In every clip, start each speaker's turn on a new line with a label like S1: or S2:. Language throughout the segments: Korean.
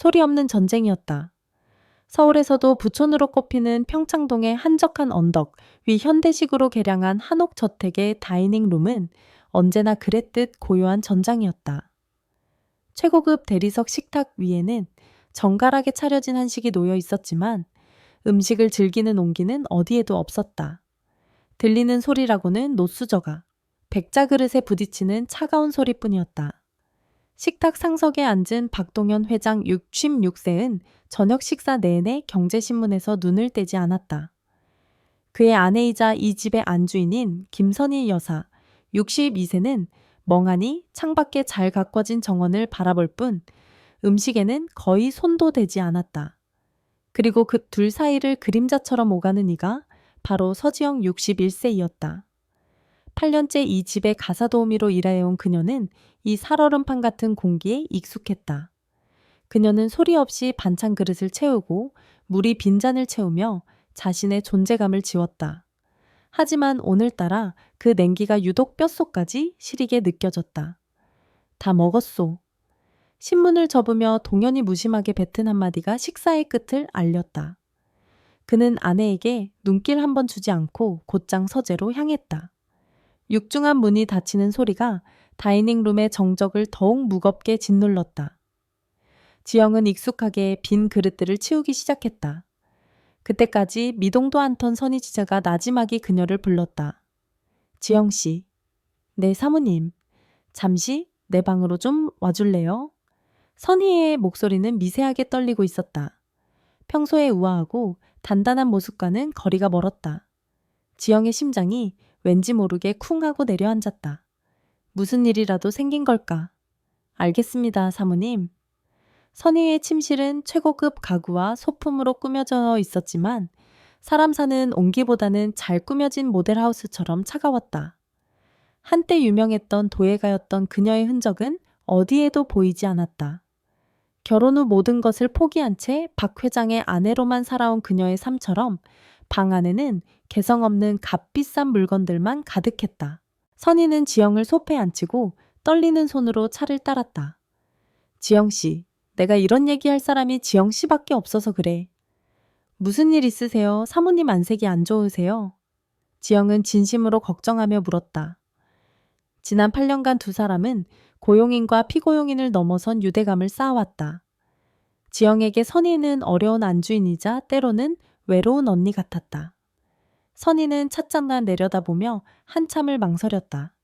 S1: 소리 없는 전쟁이었다. 서울에서도 부촌으로 꼽히는 평창동의 한적한 언덕 위 현대식으로 개량한 한옥 저택의 다이닝룸은 언제나 그랬듯 고요한 전장이었다. 최고급 대리석 식탁 위에는 정갈하게 차려진 한식이 놓여 있었지만 음식을 즐기는 온기는 어디에도 없었다. 들리는 소리라고는 노수저가, 백자 그릇에 부딪히는 차가운 소리뿐이었다. 식탁 상석에 앉은 박동현 회장 66세는 저녁 식사 내내 경제신문에서 눈을 떼지 않았다. 그의 아내이자 이 집의 안주인인 김선희 여사 62세는 멍하니 창밖에 잘 가꿔진 정원을 바라볼 뿐 음식에는 거의 손도 대지 않았다. 그리고 그 둘 사이를 그림자처럼 오가는 이가 바로 서지영 61세이었다. 8년째 이 집의 가사 도우미로 일해온 그녀는 이 살얼음판 같은 공기에 익숙했다. 그녀는 소리 없이 반찬 그릇을 채우고 물이 빈잔을 채우며 자신의 존재감을 지웠다. 하지만 오늘따라 그 냉기가 유독 뼛속까지 시리게 느껴졌다. 다 먹었소. 신문을 접으며 동현이 무심하게 뱉은 한마디가 식사의 끝을 알렸다. 그는 아내에게 눈길 한번 주지 않고 곧장 서재로 향했다. 육중한 문이 닫히는 소리가 다이닝룸의 정적을 더욱 무겁게 짓눌렀다. 지영은 익숙하게 빈 그릇들을 치우기 시작했다. 그때까지 미동도 않던 선희 지자가 나지막이 그녀를 불렀다. 지영씨, 네 사모님, 잠시 내 방으로 좀 와줄래요? 선희의 목소리는 미세하게 떨리고 있었다. 평소에 우아하고 단단한 모습과는 거리가 멀었다. 지영의 심장이 왠지 모르게 쿵 하고 내려앉았다. 무슨 일이라도 생긴 걸까? 알겠습니다, 사모님. 선희의 침실은 최고급 가구와 소품으로 꾸며져 있었지만 사람 사는 온기보다는 잘 꾸며진 모델하우스처럼 차가웠다. 한때 유명했던 도예가였던 그녀의 흔적은 어디에도 보이지 않았다. 결혼 후 모든 것을 포기한 채 박 회장의 아내로만 살아온 그녀의 삶처럼 방 안에는 개성 없는 값비싼 물건들만 가득했다. 선희는 지영을 소파에 앉히고 떨리는 손으로 차를 따랐다. 지영씨, 내가 이런 얘기할 사람이 지영씨밖에 없어서 그래. 무슨 일 있으세요? 사모님 안색이 안 좋으세요? 지영은 진심으로 걱정하며 물었다. 지난 8년간 두 사람은 고용인과 피고용인을 넘어선 유대감을 쌓아왔다. 지영에게 선희는 어려운 안주인이자 때로는 외로운 언니 같았다. 선희는 찻잔만 내려다보며 한참을 망설였다.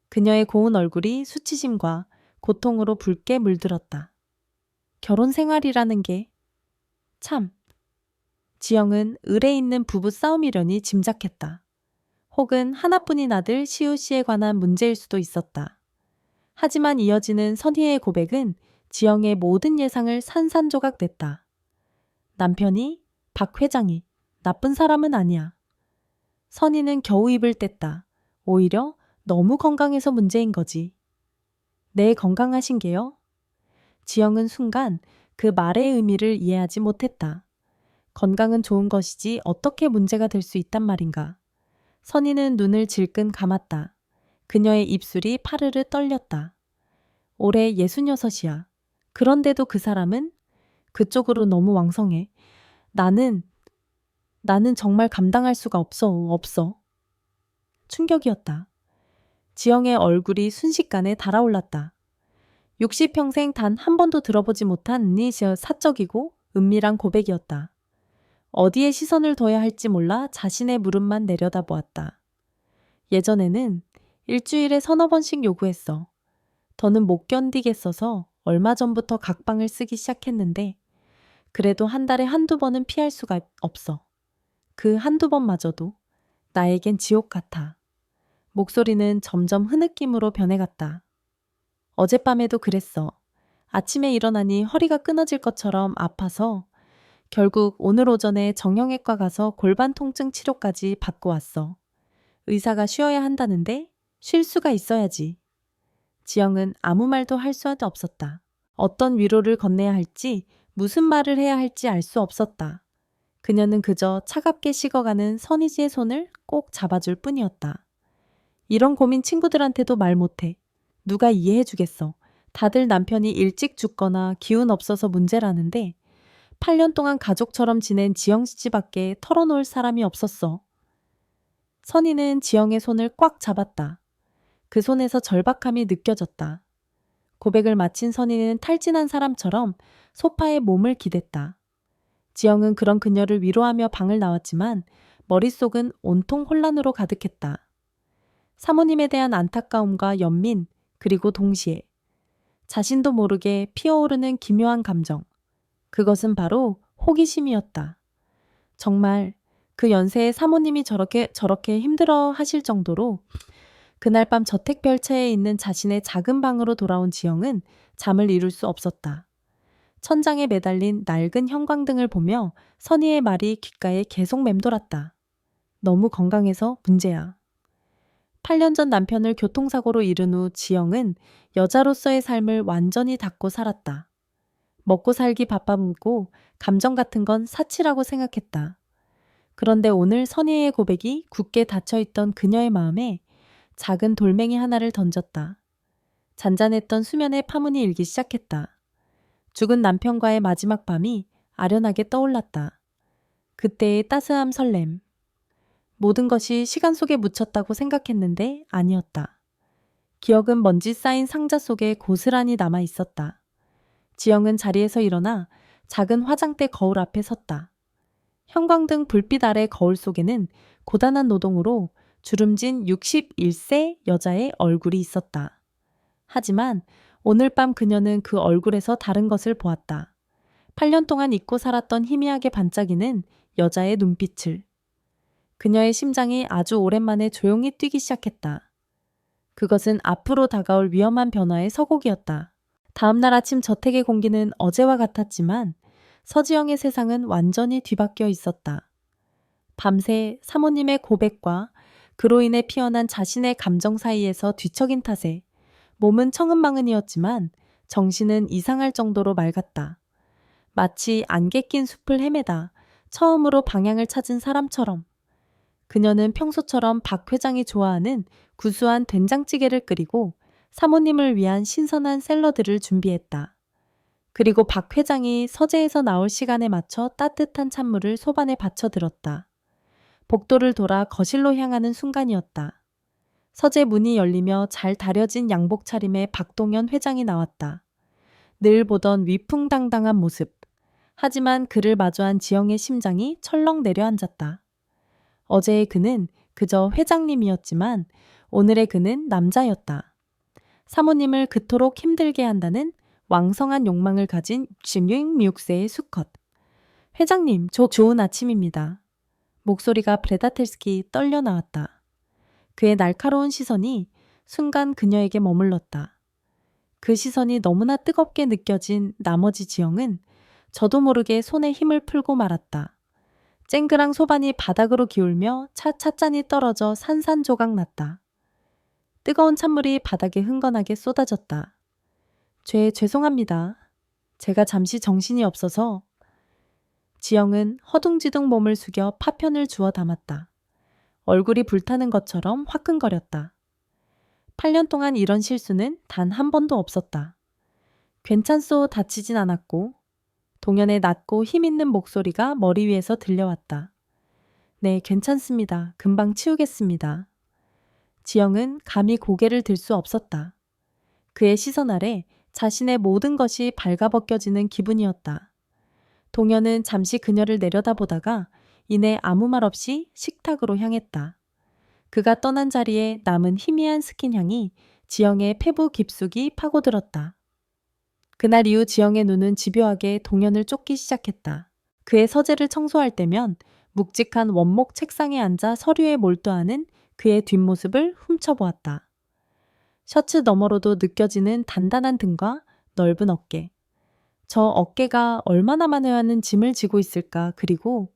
S1: 그녀의 고운 얼굴이 수치심과 고통으로 붉게 물들었다. 결혼 생활이라는 게 참. 지영은 을에 있는 부부 싸움이려니 짐작했다. 혹은 하나뿐인 아들 시우 씨에 관한 문제일 수도 있었다. 하지만 이어지는 선희의 고백은 지영의 모든 예상을 산산조각 냈다. 남편이, 박 회장이 나쁜 사람은 아니야. 선희는 겨우 입을 뗐다. 오히려 너무 건강해서 문제인 거지. 네, 건강하신 게요? 지영은 순간 그 말의 의미를 이해하지 못했다. 건강은 좋은 것이지 어떻게 문제가 될 수 있단 말인가. 선희는 눈을 질끈 감았다. 그녀의 입술이 파르르 떨렸다. 올해 66이야. 그런데도 그 사람은 그쪽으로 너무 왕성해. 나는 정말 감당할 수가 없어. 충격이었다. 지영의 얼굴이 순식간에 달아올랐다. 60평생 단 한 번도 들어보지 못한 사적이고 은밀한 고백이었다. 어디에 시선을 둬야 할지 몰라 자신의 무릎만 내려다보았다. 예전에는 일주일에 서너 번씩 요구했어. 더는 못 견디겠어서 얼마 전부터 각방을 쓰기 시작했는데 그래도 한 달에 한두 번은 피할 수가 없어. 그 한두 번마저도 나에겐 지옥 같아. 목소리는 점점 흐느낌으로 변해갔다. 어젯밤에도 그랬어. 아침에 일어나니 허리가 끊어질 것처럼 아파서 결국 오늘 오전에 정형외과 가서 골반 통증 치료까지 받고 왔어. 의사가 쉬어야 한다는데 쉴 수가 있어야지. 지영은 아무 말도 할 수 없었다. 어떤 위로를 건네야 할지 무슨 말을 해야 할지 알 수 없었다. 그녀는 그저 차갑게 식어가는 선희지의 손을 꼭 잡아줄 뿐이었다. 이런 고민 친구들한테도 말 못해. 누가 이해해주겠어. 다들 남편이 일찍 죽거나 기운 없어서 문제라는데 8년 동안 가족처럼 지낸 지영 씨밖에 털어놓을 사람이 없었어. 선희는 지영의 손을 꽉 잡았다. 그 손에서 절박함이 느껴졌다. 고백을 마친 선희는 탈진한 사람처럼 소파에 몸을 기댔다. 지영은 그런 그녀를 위로하며 방을 나왔지만 머릿속은 온통 혼란으로 가득했다. 사모님에 대한 안타까움과 연민, 그리고 동시에 자신도 모르게 피어오르는 기묘한 감정. 그것은 바로 호기심이었다. 정말 그 연세에 사모님이 저렇게 힘들어 하실 정도로 그날 밤 저택별채에 있는 자신의 작은 방으로 돌아온 지영은 잠을 이룰 수 없었다. 천장에 매달린 낡은 형광등을 보며 선희의 말이 귓가에 계속 맴돌았다. 너무 건강해서 문제야. 8년 전 남편을 교통사고로 잃은 후 지영은 여자로서의 삶을 완전히 닫고 살았다. 먹고 살기 바빠먹고 감정 같은 건 사치라고 생각했다. 그런데 오늘 선희의 고백이 굳게 닫혀있던 그녀의 마음에 작은 돌멩이 하나를 던졌다. 잔잔했던 수면의 파문이 일기 시작했다. 죽은 남편과의 마지막 밤이 아련하게 떠올랐다. 그때의 따스함 설렘. 모든 것이 시간 속에 묻혔다고 생각했는데 아니었다. 기억은 먼지 쌓인 상자 속에 고스란히 남아 있었다. 지영은 자리에서 일어나 작은 화장대 거울 앞에 섰다. 형광등 불빛 아래 거울 속에는 고단한 노동으로 주름진 61세 여자의 얼굴이 있었다. 하지만 오늘 밤 그녀는 그 얼굴에서 다른 것을 보았다. 8년 동안 잊고 살았던 희미하게 반짝이는 여자의 눈빛을. 그녀의 심장이 아주 오랜만에 조용히 뛰기 시작했다. 그것은 앞으로 다가올 위험한 변화의 서곡이었다. 다음 날 아침 저택의 공기는 어제와 같았지만 서지영의 세상은 완전히 뒤바뀌어 있었다. 밤새 사모님의 고백과 그로 인해 피어난 자신의 감정 사이에서 뒤척인 탓에 몸은 청은망은이었지만 정신은 이상할 정도로 맑았다. 마치 안개 낀 숲을 헤매다 처음으로 방향을 찾은 사람처럼. 그녀는 평소처럼 박 회장이 좋아하는 구수한 된장찌개를 끓이고 사모님을 위한 신선한 샐러드를 준비했다. 그리고 박 회장이 서재에서 나올 시간에 맞춰 따뜻한 찬물을 소반에 받쳐들었다. 복도를 돌아 거실로 향하는 순간이었다. 서재 문이 열리며 잘 다려진 양복 차림의 박동현 회장이 나왔다. 늘 보던 위풍당당한 모습. 하지만 그를 마주한 지영의 심장이 철렁 내려앉았다. 어제의 그는 그저 회장님이었지만 오늘의 그는 남자였다. 사모님을 그토록 힘들게 한다는 왕성한 욕망을 가진 66세의 수컷. 회장님, 좋은 아침입니다. 목소리가 브레다텔스키 떨려 나왔다. 그의 날카로운 시선이 순간 그녀에게 머물렀다. 그 시선이 너무나 뜨겁게 느껴진 나머지 지영은 저도 모르게 손에 힘을 풀고 말았다. 쨍그랑 소반이 바닥으로 기울며 찻잔이 떨어져 산산조각 났다. 뜨거운 찬물이 바닥에 흥건하게 쏟아졌다. 죄송합니다. 제가 잠시 정신이 없어서. 지영은 허둥지둥 몸을 숙여 파편을 주워 담았다. 얼굴이 불타는 것처럼 화끈거렸다. 8년 동안 이런 실수는 단 한 번도 없었다. 괜찮소, 다치진 않았고. 동현의 낮고 힘있는 목소리가 머리 위에서 들려왔다. 네, 괜찮습니다. 금방 치우겠습니다. 지영은 감히 고개를 들 수 없었다. 그의 시선 아래 자신의 모든 것이 발가벗겨지는 기분이었다. 동현은 잠시 그녀를 내려다보다가 이내 아무 말 없이 식탁으로 향했다. 그가 떠난 자리에 남은 희미한 스킨향이 지영의 폐부 깊숙이 파고들었다. 그날 이후 지영의 눈은 집요하게 동현을 쫓기 시작했다. 그의 서재를 청소할 때면 묵직한 원목 책상에 앉아 서류에 몰두하는 그의 뒷모습을 훔쳐보았다. 셔츠 너머로도 느껴지는 단단한 등과 넓은 어깨. 저 어깨가 얼마나 많은 짐을 지고 있을까. 그리고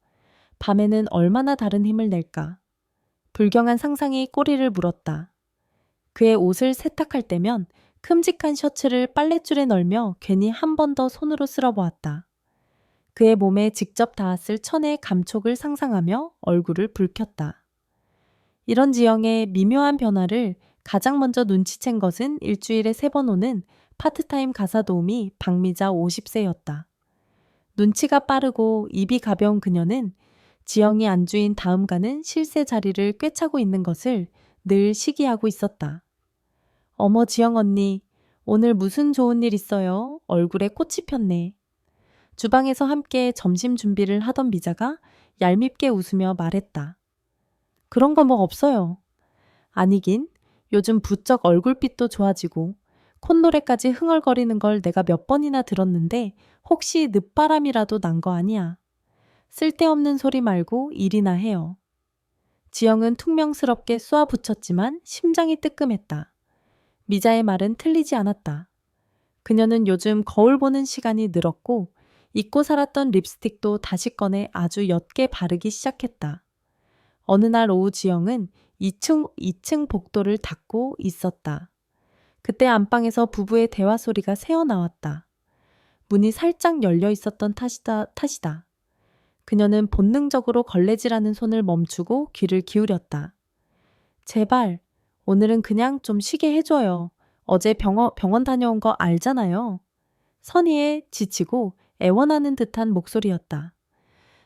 S1: 밤에는 얼마나 다른 힘을 낼까. 불경한 상상이 꼬리를 물었다. 그의 옷을 세탁할 때면 큼직한 셔츠를 빨랫줄에 널며 괜히 한 번 더 손으로 쓸어보았다. 그의 몸에 직접 닿았을 천의 감촉을 상상하며 얼굴을 붉혔다. 이런 지영의 미묘한 변화를 가장 먼저 눈치챈 것은 일주일에 3번 오는 파트타임 가사 도우미 박미자 50세였다. 눈치가 빠르고 입이 가벼운 그녀는 지영이 안주인 다음가는 실세 자리를 꿰차고 있는 것을 늘 시기하고 있었다. 어머 지영 언니, 오늘 무슨 좋은 일 있어요? 얼굴에 꽃이 폈네. 주방에서 함께 점심 준비를 하던 미자가 얄밉게 웃으며 말했다. 그런 거 뭐 없어요. 아니긴, 요즘 부쩍 얼굴빛도 좋아지고 콧노래까지 흥얼거리는 걸 내가 몇 번이나 들었는데 혹시 늦바람이라도 난 거 아니야. 쓸데없는 소리 말고 일이나 해요. 지영은 퉁명스럽게 쏘아붙였지만 심장이 뜨끔했다. 미자의 말은 틀리지 않았다. 그녀는 요즘 거울 보는 시간이 늘었고 잊고 살았던 립스틱도 다시 꺼내 아주 옅게 바르기 시작했다. 어느 날 오후 지영은 2층 복도를 닫고 있었다. 그때 안방에서 부부의 대화 소리가 새어나왔다. 문이 살짝 열려 있었던 탓이다. 그녀는 본능적으로 걸레질하는 손을 멈추고 귀를 기울였다. 제발, 오늘은 그냥 좀 쉬게 해줘요. 어제 병원 다녀온 거 알잖아요. 선의의 지치고 애원하는 듯한 목소리였다.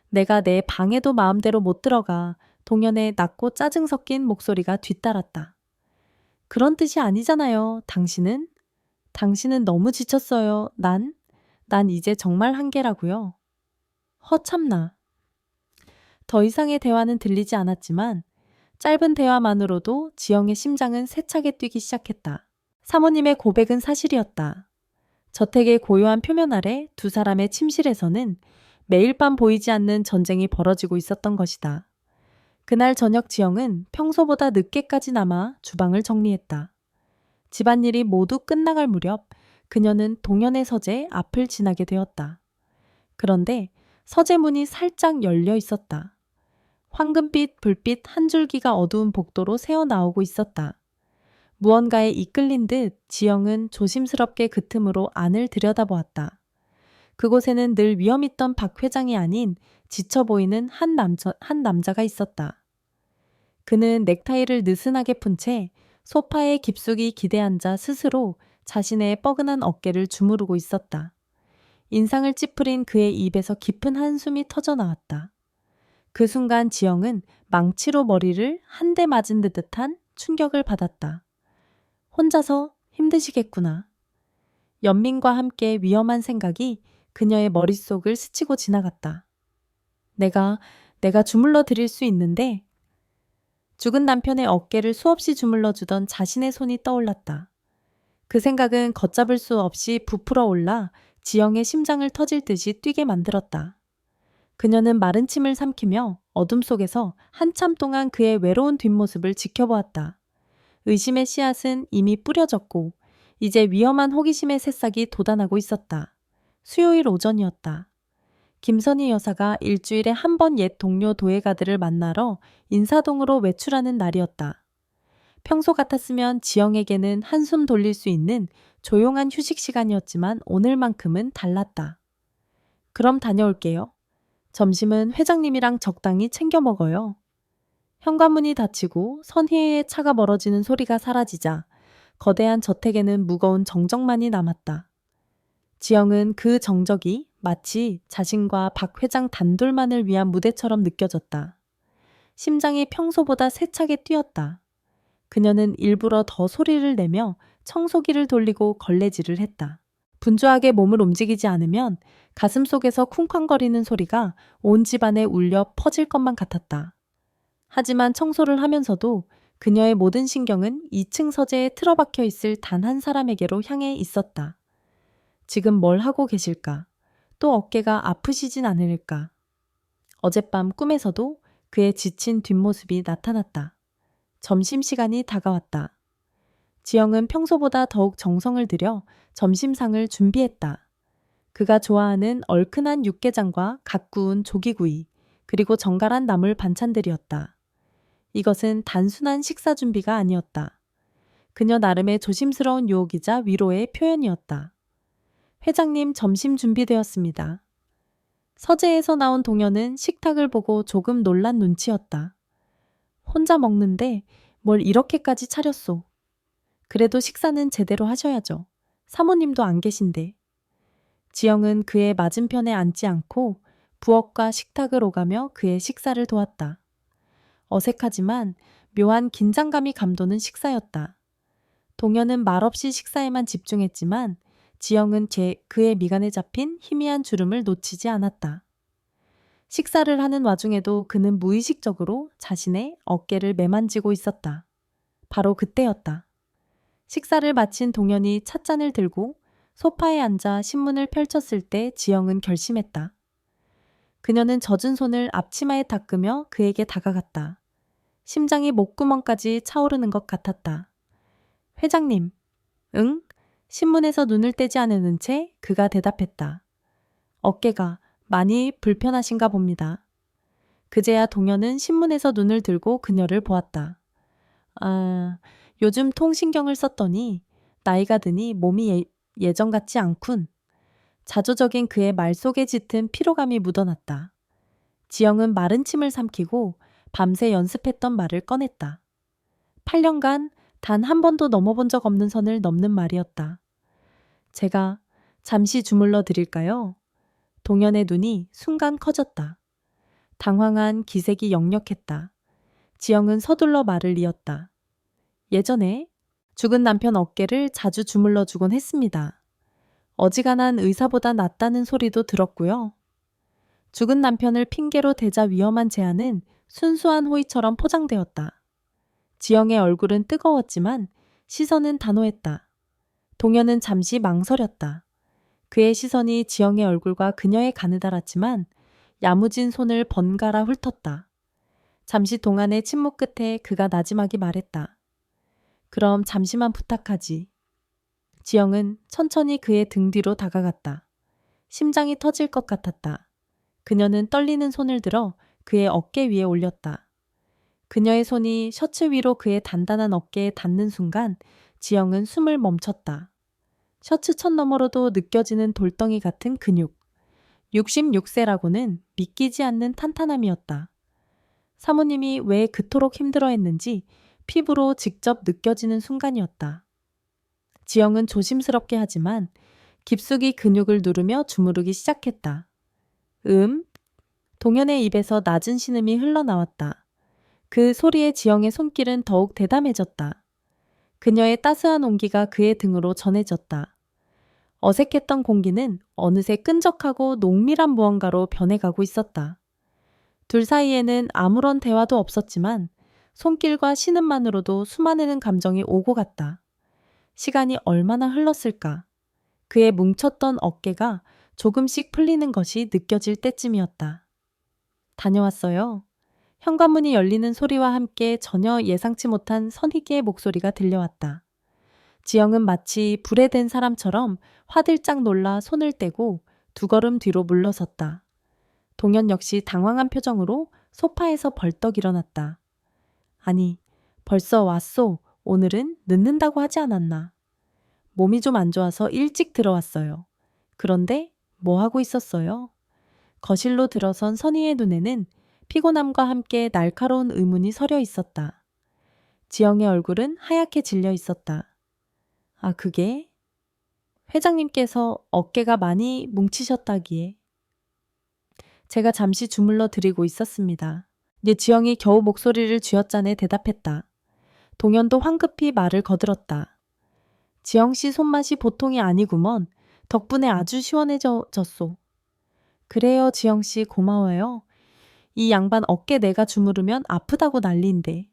S1: 내가 내 방에도 마음대로 못 들어가. 동현의 낮고 짜증 섞인 목소리가 뒤따랐다. 그런 뜻이 아니잖아요. 당신은 너무 지쳤어요. 난 이제 정말 한계라고요. 허참나. 더 이상의 대화는 들리지 않았지만 짧은 대화만으로도 지영의 심장은 세차게 뛰기 시작했다. 사모님의 고백은 사실이었다. 저택의 고요한 표면 아래 두 사람의 침실에서는 매일 밤 보이지 않는 전쟁이 벌어지고 있었던 것이다. 그날 저녁 지영은 평소보다 늦게까지 남아 주방을 정리했다. 집안일이 모두 끝나갈 무렵 그녀는 동현의 서재 앞을 지나게 되었다. 그런데 서재 문이 살짝 열려 있었다. 황금빛 불빛 한 줄기가 어두운 복도로 새어나오고 있었다. 무언가에 이끌린 듯 지영은 조심스럽게 그 틈으로 안을 들여다보았다. 그곳에는 늘 위험있던 박 회장이 아닌 지쳐 보이는 한 남자가 있었다. 그는 넥타이를 느슨하게 푼 채 소파에 깊숙이 기대앉아 스스로 자신의 뻐근한 어깨를 주무르고 있었다. 인상을 찌푸린 그의 입에서 깊은 한숨이 터져나왔다. 그 순간 지영은 망치로 머리를 한 대 맞은 듯한 충격을 받았다. 혼자서 힘드시겠구나. 연민과 함께 위험한 생각이 그녀의 머릿속을 스치고 지나갔다. 내가 주물러 드릴 수 있는데. 죽은 남편의 어깨를 수없이 주물러 주던 자신의 손이 떠올랐다. 그 생각은 걷잡을 수 없이 부풀어 올라 지영의 심장을 터질 듯이 뛰게 만들었다. 그녀는 마른 침을 삼키며 어둠 속에서 한참 동안 그의 외로운 뒷모습을 지켜보았다. 의심의 씨앗은 이미 뿌려졌고 이제 위험한 호기심의 새싹이 돋아나고 있었다. 수요일 오전이었다. 김선희 여사가 일주일에 한 번 옛 동료 도예가들을 만나러 인사동으로 외출하는 날이었다. 평소 같았으면 지영에게는 한숨 돌릴 수 있는 조용한 휴식 시간이었지만 오늘만큼은 달랐다. 그럼 다녀올게요. 점심은 회장님이랑 적당히 챙겨 먹어요. 현관문이 닫히고 선희의 차가 멀어지는 소리가 사라지자 거대한 저택에는 무거운 정적만이 남았다. 지영은 그 정적이 마치 자신과 박 회장 단둘만을 위한 무대처럼 느껴졌다. 심장이 평소보다 세차게 뛰었다. 그녀는 일부러 더 소리를 내며 청소기를 돌리고 걸레질을 했다. 분주하게 몸을 움직이지 않으면 가슴 속에서 쿵쾅거리는 소리가 온 집안에 울려 퍼질 것만 같았다. 하지만 청소를 하면서도 그녀의 모든 신경은 2층 서재에 틀어박혀 있을 단 한 사람에게로 향해 있었다. 지금 뭘 하고 계실까? 또 어깨가 아프시진 않을까? 어젯밤 꿈에서도 그의 지친 뒷모습이 나타났다. 점심시간이 다가왔다. 지영은 평소보다 더욱 정성을 들여 점심상을 준비했다. 그가 좋아하는 얼큰한 육개장과 갓 구운 조기구이, 그리고 정갈한 나물 반찬들이었다. 이것은 단순한 식사 준비가 아니었다. 그녀 나름의 조심스러운 유혹이자 위로의 표현이었다. 회장님 점심 준비되었습니다. 서재에서 나온 동현은 식탁을 보고 조금 놀란 눈치였다. 혼자 먹는데 뭘 이렇게까지 차렸소. 그래도 식사는 제대로 하셔야죠. 사모님도 안 계신데. 지영은 그의 맞은편에 앉지 않고 부엌과 식탁을 오가며 그의 식사를 도왔다. 어색하지만 묘한 긴장감이 감도는 식사였다. 동현은 말없이 식사에만 집중했지만 지영은 그의 미간에 잡힌 희미한 주름을 놓치지 않았다. 식사를 하는 와중에도 그는 무의식적으로 자신의 어깨를 매만지고 있었다. 바로 그때였다. 식사를 마친 동현이 찻잔을 들고 소파에 앉아 신문을 펼쳤을 때 지영은 결심했다. 그녀는 젖은 손을 앞치마에 닦으며 그에게 다가갔다. 심장이 목구멍까지 차오르는 것 같았다. 회장님. 응? 신문에서 눈을 떼지 않은 채 그가 대답했다. 어깨가 많이 불편하신가 봅니다. 그제야 동현은 신문에서 눈을 들고 그녀를 보았다. 아, 요즘 통신경을 썼더니 나이가 드니 몸이 예전 같지 않군. 자조적인 그의 말 속에 짙은 피로감이 묻어났다. 지영은 마른 침을 삼키고 밤새 연습했던 말을 꺼냈다. 8년간 단 한 번도 넘어본 적 없는 선을 넘는 말이었다. 제가 잠시 주물러 드릴까요? 동현의 눈이 순간 커졌다. 당황한 기색이 역력했다. 지영은 서둘러 말을 이었다. 예전에 죽은 남편 어깨를 자주 주물러 주곤 했습니다. 어지간한 의사보다 낫다는 소리도 들었고요. 죽은 남편을 핑계로 대자 위험한 제안은 순수한 호의처럼 포장되었다. 지영의 얼굴은 뜨거웠지만 시선은 단호했다. 동현은 잠시 망설였다. 그의 시선이 지영의 얼굴과 그녀의 간을 달았지만 야무진 손을 번갈아 훑었다. 잠시 동안의 침묵 끝에 그가 나지막이 말했다. 그럼 잠시만 부탁하지. 지영은 천천히 그의 등 뒤로 다가갔다. 심장이 터질 것 같았다. 그녀는 떨리는 손을 들어 그의 어깨 위에 올렸다. 그녀의 손이 셔츠 위로 그의 단단한 어깨에 닿는 순간 지영은 숨을 멈췄다. 셔츠 천 너머로도 느껴지는 돌덩이 같은 근육. 66세라고는 믿기지 않는 탄탄함이었다. 사모님이 왜 그토록 힘들어했는지 피부로 직접 느껴지는 순간이었다. 지영은 조심스럽게 하지만 깊숙이 근육을 누르며 주무르기 시작했다. 동현의 입에서 낮은 신음이 흘러나왔다. 그 소리에 지영의 손길은 더욱 대담해졌다. 그녀의 따스한 온기가 그의 등으로 전해졌다. 어색했던 공기는 어느새 끈적하고 농밀한 무언가로 변해가고 있었다. 둘 사이에는 아무런 대화도 없었지만 손길과 신음만으로도 수많은 감정이 오고 갔다. 시간이 얼마나 흘렀을까? 그의 뭉쳤던 어깨가 조금씩 풀리는 것이 느껴질 때쯤이었다. 다녀왔어요. 현관문이 열리는 소리와 함께 전혀 예상치 못한 선희계의 목소리가 들려왔다. 지영은 마치 불에 댄 사람처럼 화들짝 놀라 손을 떼고 두 걸음 뒤로 물러섰다. 동현 역시 당황한 표정으로 소파에서 벌떡 일어났다. 아니, 벌써 왔소. 오늘은 늦는다고 하지 않았나. 몸이 좀 안 좋아서 일찍 들어왔어요. 그런데 뭐 하고 있었어요? 거실로 들어선 선희의 눈에는 피곤함과 함께 날카로운 의문이 서려 있었다. 지영의 얼굴은 하얗게 질려 있었다. 아, 그게? 회장님께서 어깨가 많이 뭉치셨다기에. 제가 잠시 주물러 드리고 있었습니다. 지영이 겨우 목소리를 쥐어짜내 대답했다. 동현도 황급히 말을 거들었다. 지영씨 손맛이 보통이 아니구먼. 덕분에 아주 시원해졌소. 그래요, 지영씨 고마워요. 이 양반 어깨 내가 주무르면 아프다고 난리인데.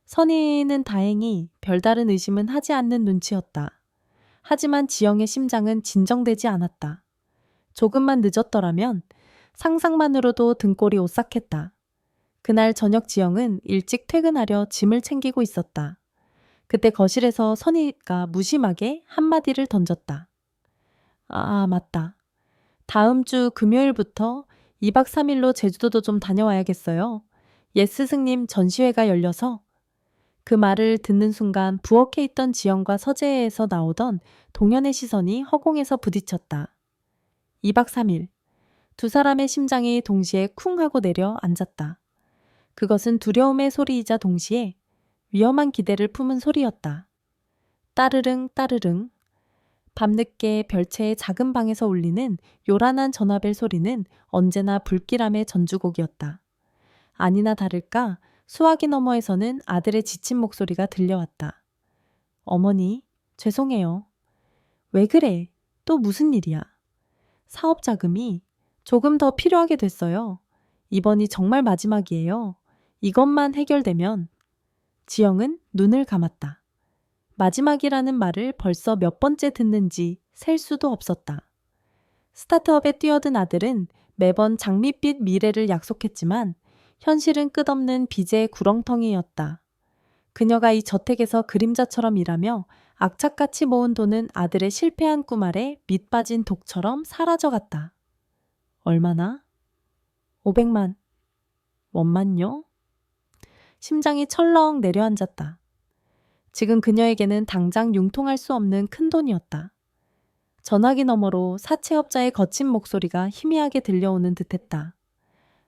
S1: 선희는 다행히 별다른 의심은 하지 않는 눈치였다. 하지만 지영의 심장은 진정되지 않았다. 조금만 늦었더라면 상상만으로도 등골이 오싹했다. 그날 저녁 지영은 일찍 퇴근하려 짐을 챙기고 있었다. 그때 거실에서 선희가 무심하게 한마디를 던졌다. 아, 맞다. 다음 주 금요일부터 2박 3일로 제주도도 좀 다녀와야겠어요. 옛 스승님 전시회가 열려서. 그 말을 듣는 순간 부엌에 있던 지영과 서재에서 나오던 동현의 시선이 허공에서 부딪혔다. 2박 3일. 두 사람의 심장이 동시에 쿵 하고 내려 앉았다. 그것은 두려움의 소리이자 동시에 위험한 기대를 품은 소리였다. 따르릉 따르릉. 밤늦게 별채의 작은 방에서 울리는 요란한 전화벨 소리는 언제나 불길함의 전주곡이었다. 아니나 다를까 수화기 너머에서는 아들의 지친 목소리가 들려왔다. 어머니, 죄송해요. 왜 그래? 또 무슨 일이야? 사업 자금이 조금 더 필요하게 됐어요. 이번이 정말 마지막이에요. 이것만 해결되면. 지영은 눈을 감았다. 마지막이라는 말을 벌써 몇 번째 듣는지 셀 수도 없었다. 스타트업에 뛰어든 아들은 매번 장밋빛 미래를 약속했지만 현실은 끝없는 빚의 구렁텅이였다. 그녀가 이 저택에서 그림자처럼 일하며 악착같이 모은 돈은 아들의 실패한 꿈 아래 밑 빠진 독처럼 사라져갔다. 얼마나? 500만. 원만요? 심장이 철렁 내려앉았다. 지금 그녀에게는 당장 융통할 수 없는 큰 돈이었다. 전화기 너머로 사채업자의 거친 목소리가 희미하게 들려오는 듯했다.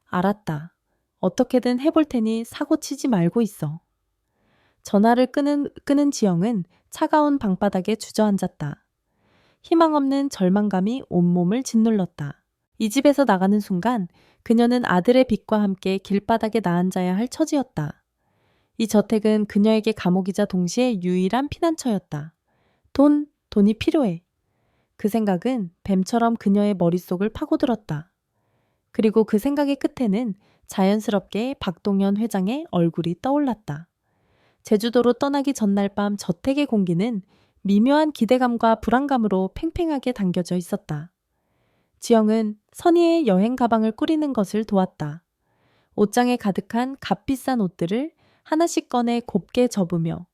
S1: 알았다. 어떻게든 해볼 테니 사고치지 말고 있어. 전화를 끄는 지영은 차가운 방바닥에 주저앉았다. 희망 없는 절망감이 온몸을 짓눌렀다. 이 집에서 나가는 순간 그녀는 아들의 빚과 함께 길바닥에 나앉아야 할 처지였다. 이 저택은 그녀에게 감옥이자 동시에 유일한 피난처였다. 돈이 필요해. 그 생각은 뱀처럼 그녀의 머릿속을 파고들었다. 그리고 그 생각의 끝에는 자연스럽게 박동현 회장의 얼굴이 떠올랐다. 제주도로 떠나기 전날 밤 저택의 공기는 미묘한 기대감과 불안감으로 팽팽하게 당겨져 있었다. 지영은 선희의 여행 가방을 꾸리는 것을 도왔다. 옷장에 가득한 값비싼 옷들을 하나씩 꺼내 곱게 접으며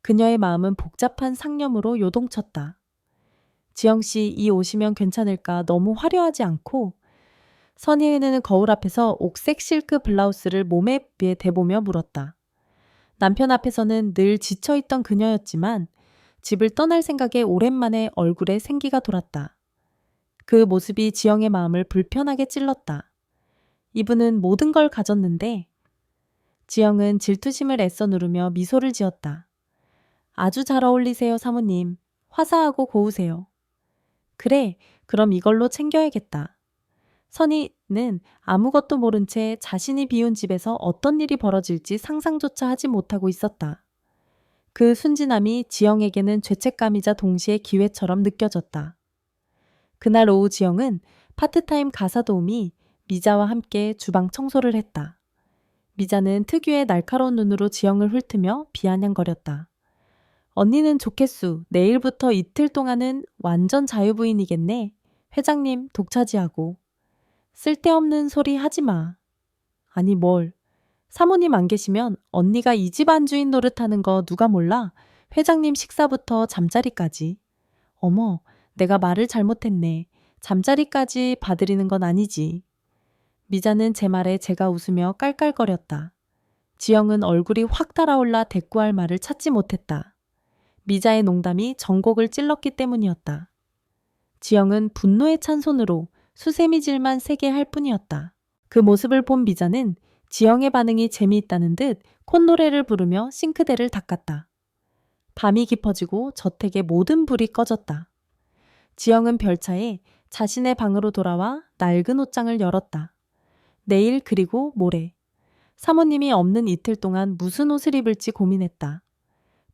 S1: 그녀의 마음은 복잡한 상념으로 요동쳤다. 지영씨, 이 옷이면 괜찮을까? 너무 화려하지 않고? 선희는 거울 앞에서 옥색 실크 블라우스를 몸에 대보며 물었다. 남편 앞에서는 늘 지쳐있던 그녀였지만 집을 떠날 생각에 오랜만에 얼굴에 생기가 돌았다. 그 모습이 지영의 마음을 불편하게 찔렀다. 이분은 모든 걸 가졌는데 지영은 질투심을 애써 누르며 미소를 지었다. 아주 잘 어울리세요, 사모님. 화사하고 고우세요. 그래, 그럼 이걸로 챙겨야겠다. 선희는 아무것도 모른 채 자신이 비운 집에서 어떤 일이 벌어질지 상상조차 하지 못하고 있었다. 그 순진함이 지영에게는 죄책감이자 동시에 기회처럼 느껴졌다. 그날 오후 지영은 파트타임 가사 도우미 미자와 함께 주방 청소를 했다. 미자는 특유의 날카로운 눈으로 지영을 훑으며 비아냥거렸다. 언니는 좋겠수. 내일부터 이틀 동안은 완전 자유부인이겠네. 회장님 독차지하고. 쓸데없는 소리 하지 마. 아니 뭘. 사모님 안 계시면 언니가 이 집 안주인 노릇하는 거 누가 몰라. 회장님 식사부터 잠자리까지. 어머, 내가 말을 잘못했네. 잠자리까지 봐드리는 건 아니지. 미자는 제 말에 제가 웃으며 깔깔거렸다. 지영은 얼굴이 확 달아올라 대꾸할 말을 찾지 못했다. 미자의 농담이 전곡을 찔렀기 때문이었다. 지영은 분노에 찬 손으로 수세미질만 세게 할 뿐이었다. 그 모습을 본 미자는 지영의 반응이 재미있다는 듯 콧노래를 부르며 싱크대를 닦았다. 밤이 깊어지고 저택의 모든 불이 꺼졌다. 지영은 별차에 자신의 방으로 돌아와 낡은 옷장을 열었다. 내일 그리고 모레. 사모님이 없는 이틀 동안 무슨 옷을 입을지 고민했다.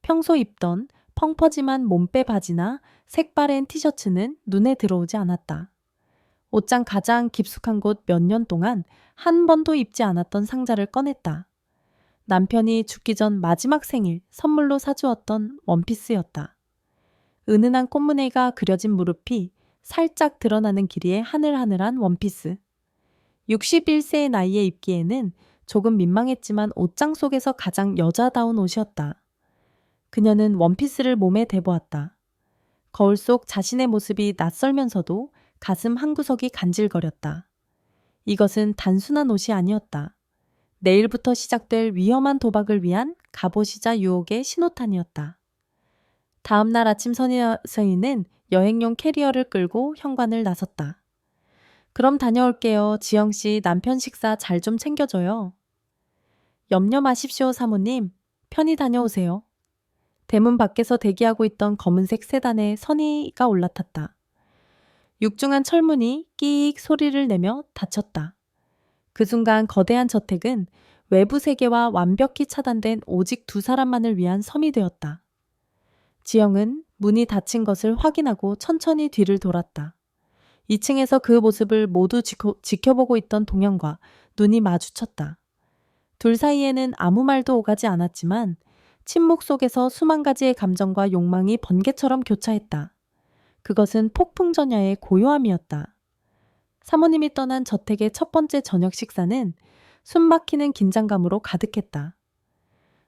S1: 평소 입던 펑퍼짐한 몸빼 바지나 색바랜 티셔츠는 눈에 들어오지 않았다. 옷장 가장 깊숙한 곳 몇 년 동안 한 번도 입지 않았던 상자를 꺼냈다. 남편이 죽기 전 마지막 생일 선물로 사주었던 원피스였다. 은은한 꽃무늬가 그려진 무릎이 살짝 드러나는 길이의 하늘하늘한 원피스. 61세의 나이에 입기에는 조금 민망했지만 옷장 속에서 가장 여자다운 옷이었다. 그녀는 원피스를 몸에 대보았다. 거울 속 자신의 모습이 낯설면서도 가슴 한구석이 간질거렸다. 이것은 단순한 옷이 아니었다. 내일부터 시작될 위험한 도박을 위한 갑옷이자 유혹의 신호탄이었다. 다음 날 아침 선희는 여행용 캐리어를 끌고 현관을 나섰다. 그럼 다녀올게요. 지영씨, 남편 식사 잘 좀 챙겨줘요. 염려 마십시오, 사모님. 편히 다녀오세요. 대문 밖에서 대기하고 있던 검은색 세단에 선희가 올라탔다. 육중한 철문이 끼익 소리를 내며 닫혔다. 그 순간 거대한 저택은 외부 세계와 완벽히 차단된 오직 두 사람만을 위한 섬이 되었다. 지영은 문이 닫힌 것을 확인하고 천천히 뒤를 돌았다. 2층에서 그 모습을 모두 지켜보고 있던 동현과 눈이 마주쳤다. 둘 사이에는 아무 말도 오가지 않았지만 침묵 속에서 수만 가지의 감정과 욕망이 번개처럼 교차했다. 그것은 폭풍전야의 고요함이었다. 사모님이 떠난 저택의 첫 번째 저녁 식사는 숨막히는 긴장감으로 가득했다.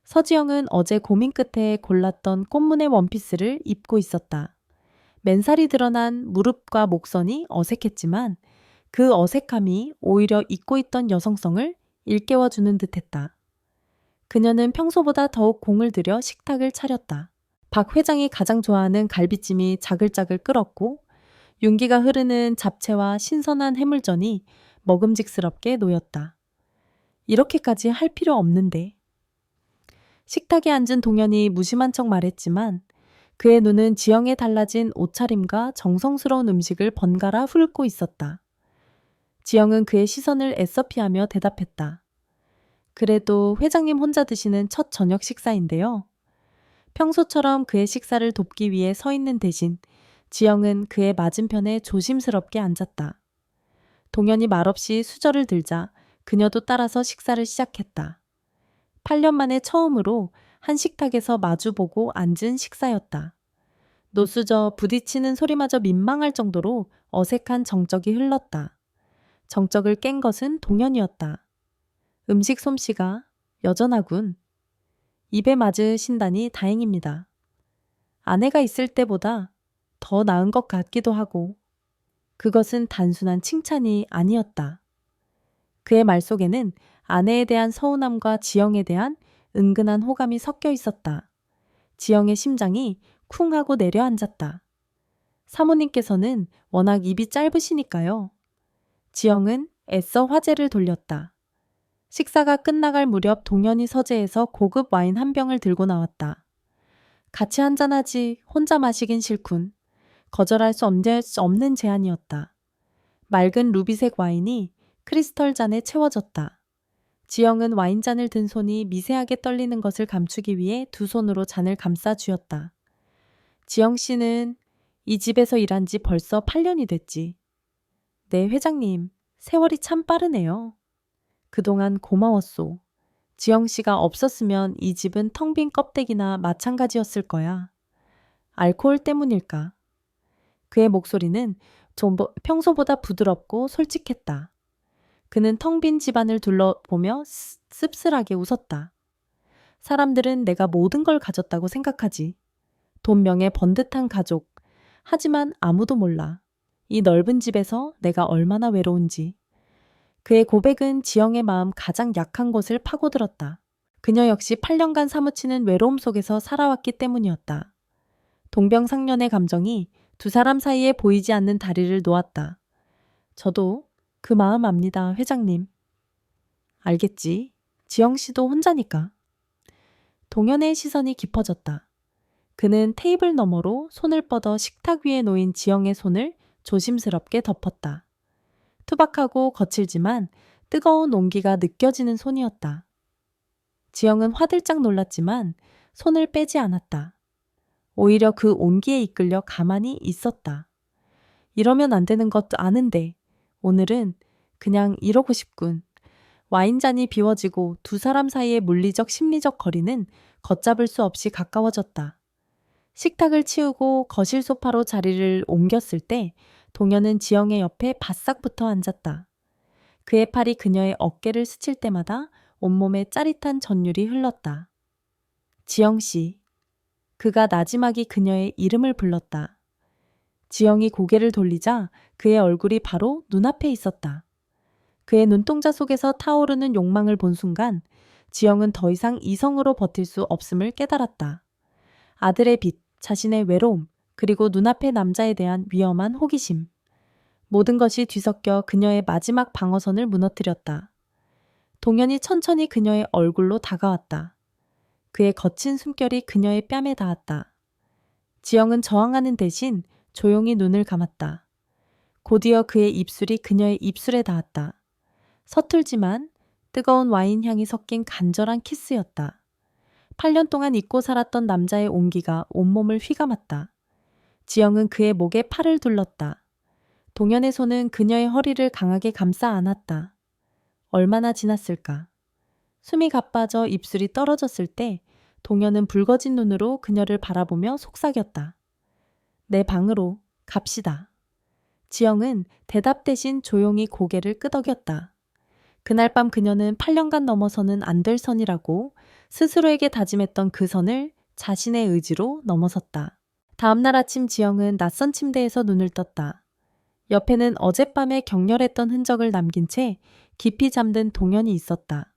S1: 서지영은 어제 고민 끝에 골랐던 꽃무늬 원피스를 입고 있었다. 맨살이 드러난 무릎과 목선이 어색했지만 그 어색함이 오히려 잊고 있던 여성성을 일깨워주는 듯했다. 그녀는 평소보다 더욱 공을 들여 식탁을 차렸다. 박 회장이 가장 좋아하는 갈비찜이 자글자글 끓었고 윤기가 흐르는 잡채와 신선한 해물전이 먹음직스럽게 놓였다. 이렇게까지 할 필요 없는데. 식탁에 앉은 동현이 무심한 척 말했지만 그의 눈은 지영의 달라진 옷차림과 정성스러운 음식을 번갈아 훑고 있었다. 지영은 그의 시선을 애써 피하며 대답했다. 그래도 회장님 혼자 드시는 첫 저녁 식사인데요. 평소처럼 그의 식사를 돕기 위해 서 있는 대신 지영은 그의 맞은편에 조심스럽게 앉았다. 동현이 말없이 수저를 들자 그녀도 따라서 식사를 시작했다. 8년 만에 처음으로 한 식탁에서 마주보고 앉은 식사였다. 노수저 부딪히는 소리마저 민망할 정도로 어색한 정적이 흘렀다. 정적을 깬 것은 동현이었다. 음식 솜씨가 여전하군. 입에 맞으신다니 다행입니다. 아내가 있을 때보다 더 나은 것 같기도 하고. 그것은 단순한 칭찬이 아니었다. 그의 말 속에는 아내에 대한 서운함과 지영에 대한 은근한 호감이 섞여 있었다. 지영의 심장이 쿵 하고 내려앉았다. 사모님께서는 워낙 입이 짧으시니까요. 지영은 애써 화제를 돌렸다. 식사가 끝나갈 무렵 동현이 서재에서 고급 와인 한 병을 들고 나왔다. 같이 한잔하지 혼자 마시긴 싫군. 거절할 수 없는 제안이었다. 맑은 루비색 와인이 크리스털 잔에 채워졌다. 지영은 와인잔을 든 손이 미세하게 떨리는 것을 감추기 위해 두 손으로 잔을 감싸 쥐었다. 지영 씨는 이 집에서 일한 지 벌써 8년이 됐지. 네, 회장님. 세월이 참 빠르네요. 그동안 고마웠소. 지영 씨가 없었으면 이 집은 텅 빈 껍데기나 마찬가지였을 거야. 알코올 때문일까? 그의 목소리는 좀 평소보다 부드럽고 솔직했다. 그는 텅 빈 집안을 둘러보며 씁쓸하게 웃었다. 사람들은 내가 모든 걸 가졌다고 생각하지. 돈 명예 번듯한 가족. 하지만 아무도 몰라. 이 넓은 집에서 내가 얼마나 외로운지. 그의 고백은 지영의 마음 가장 약한 곳을 파고들었다. 그녀 역시 8년간 사무치는 외로움 속에서 살아왔기 때문이었다. 동병상련의 감정이 두 사람 사이에 보이지 않는 다리를 놓았다. 저도 그 마음 압니다, 회장님. 알겠지. 지영 씨도 혼자니까. 동현의 시선이 깊어졌다. 그는 테이블 너머로 손을 뻗어 식탁 위에 놓인 지영의 손을 조심스럽게 덮었다. 투박하고 거칠지만 뜨거운 온기가 느껴지는 손이었다. 지영은 화들짝 놀랐지만 손을 빼지 않았다. 오히려 그 온기에 이끌려 가만히 있었다. 이러면 안 되는 것도 아는데 오늘은 그냥 이러고 싶군. 와인잔이 비워지고 두 사람 사이의 물리적 심리적 거리는 걷잡을 수 없이 가까워졌다. 식탁을 치우고 거실 소파로 자리를 옮겼을 때 동현은 지영의 옆에 바싹 붙어 앉았다. 그의 팔이 그녀의 어깨를 스칠 때마다 온몸에 짜릿한 전율이 흘렀다. 지영 씨. 그가 나지막이 그녀의 이름을 불렀다. 지영이 고개를 돌리자 그의 얼굴이 바로 눈앞에 있었다. 그의 눈동자 속에서 타오르는 욕망을 본 순간 지영은 더 이상 이성으로 버틸 수 없음을 깨달았다. 아들의 빛, 자신의 외로움, 그리고 눈앞의 남자에 대한 위험한 호기심. 모든 것이 뒤섞여 그녀의 마지막 방어선을 무너뜨렸다. 동현이 천천히 그녀의 얼굴로 다가왔다. 그의 거친 숨결이 그녀의 뺨에 닿았다. 지영은 저항하는 대신 조용히 눈을 감았다. 곧이어 그의 입술이 그녀의 입술에 닿았다. 서툴지만 뜨거운 와인 향이 섞인 간절한 키스였다. 8년 동안 잊고 살았던 남자의 온기가 온몸을 휘감았다. 지영은 그의 목에 팔을 둘렀다. 동현의 손은 그녀의 허리를 강하게 감싸 안았다. 얼마나 지났을까? 숨이 가빠져 입술이 떨어졌을 때 동현은 붉어진 눈으로 그녀를 바라보며 속삭였다. 내 방으로 갑시다. 지영은 대답 대신 조용히 고개를 끄덕였다. 그날 밤 그녀는 8년간 넘어서는 안 될 선이라고 스스로에게 다짐했던 그 선을 자신의 의지로 넘어섰다. 다음날 아침 지영은 낯선 침대에서 눈을 떴다. 옆에는 어젯밤에 격렬했던 흔적을 남긴 채 깊이 잠든 동현이 있었다.